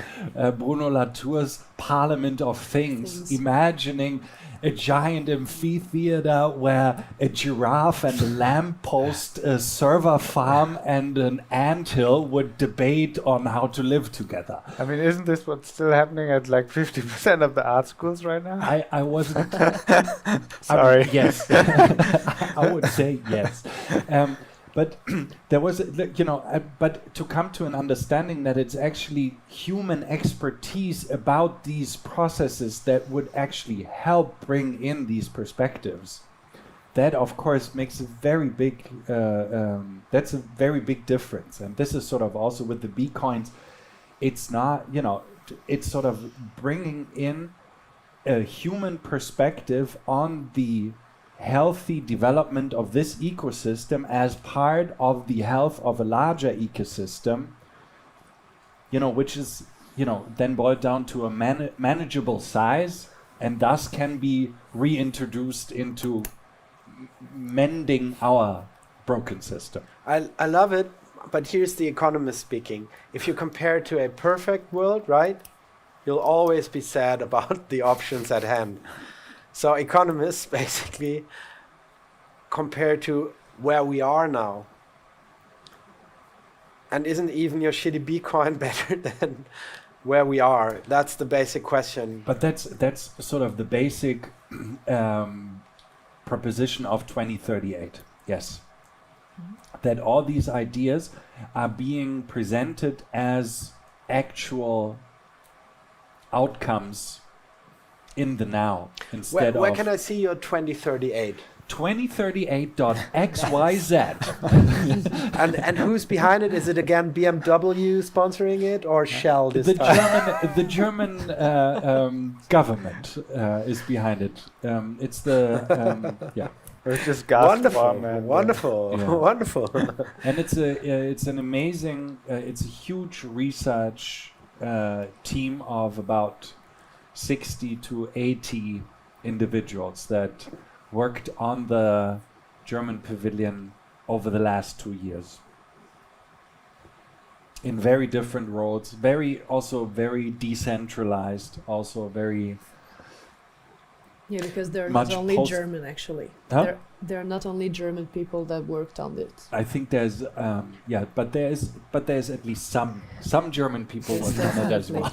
Bruno Latour's Parliament of Things, imagining a giant amphitheater where a giraffe and a lamppost, a server farm and an anthill would debate on how to live together. I mean, isn't this what's still happening at like 50% of the art schools right now? I wasn't. Sorry. Yes. I would say yes. But there was, but to come to an understanding that it's actually human expertise about these processes that would actually help bring in these perspectives. That, of course, makes a very big, that's a very big difference. And this is sort of also with the B coins, it's not, it's sort of bringing in a human perspective on the healthy development of this ecosystem as part of the health of a larger ecosystem, which is, then boiled down to a manageable size and thus can be reintroduced into mending our broken system. I love it, but here's the economist speaking. If you compare it to a perfect world, right, you'll always be sad about the options at hand. So economists basically compare to where we are now. And isn't even your shitty Bitcoin better than where we are? That's the basic question. But that's sort of the basic proposition of 2038. Yes. That all these ideas are being presented as actual outcomes in the now instead where of can I see your 2038? 2038.xyz. and who's behind it? Is it again BMW sponsoring it or Shell this time? The German government is behind it. It's the yeah. It's just wonderful. And it's an amazing, it's a huge research team of about 60 to 80 individuals that worked on the German pavilion over the last 2 years in very different roles, also very decentralized, also very Yeah, because they're much not only German, actually. Huh? They're not only German people that worked on it. I think there's but there's at least some German people Yes, working on it as well.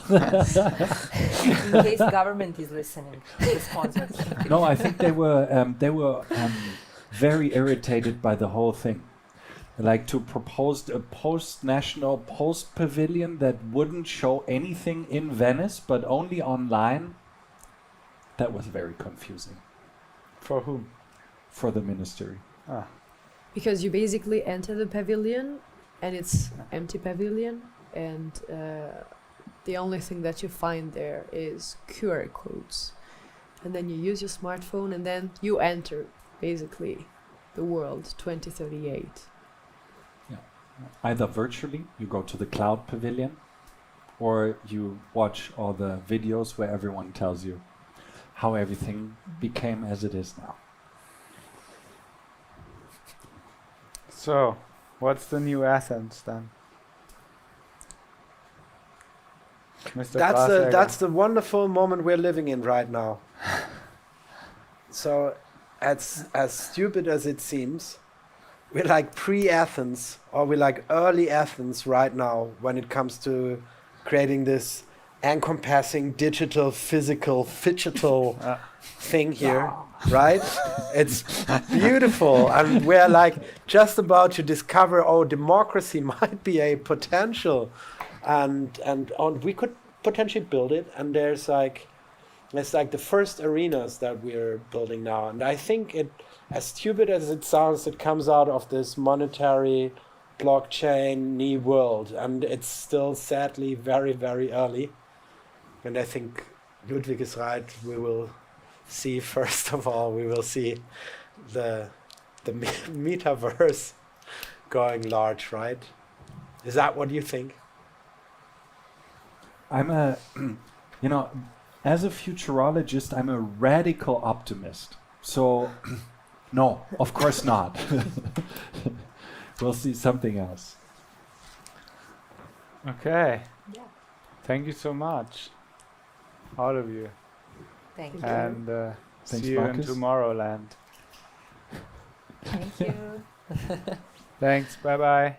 In case government is listening, the sponsors. No, I think they were very irritated by the whole thing. Like to propose a post-national post-pavilion that wouldn't show anything in Venice but only online. That was very confusing. For whom? For the ministry. Ah. Because you basically enter the pavilion and it's empty pavilion, and the only thing that you find there is QR codes. And then you use your smartphone and then you enter basically the world 2038. Either virtually, you go to the cloud pavilion, or you watch all the videos where everyone tells you how everything became as it is now. So, what's the new Athens then? Mr. That's the wonderful moment we're living in right now. So, as stupid as it seems, we're like pre-Athens, or we're like early Athens right now when it comes to creating this encompassing digital, physical, phygital thing here, right? It's beautiful, and we're like just about to discover, democracy might be a potential, and we could potentially build it. And there's like It's like the first arenas that we're building now. And I think it, as stupid as it sounds, it comes out of this monetary blockchain-y world. And it's still sadly very, very early. And I think Ludwig is right. We will see, first of all, we will see the metaverse going large, right? Is that what you think? I'm a, you know, as a futurologist, I'm a radical optimist. So, no, of course not. We'll see something else. Okay. Yeah. Thank you so much, all of you. Thank you. And Thanks, see you Marcus. in Tomorrowland. Thank you. Thanks. Bye bye.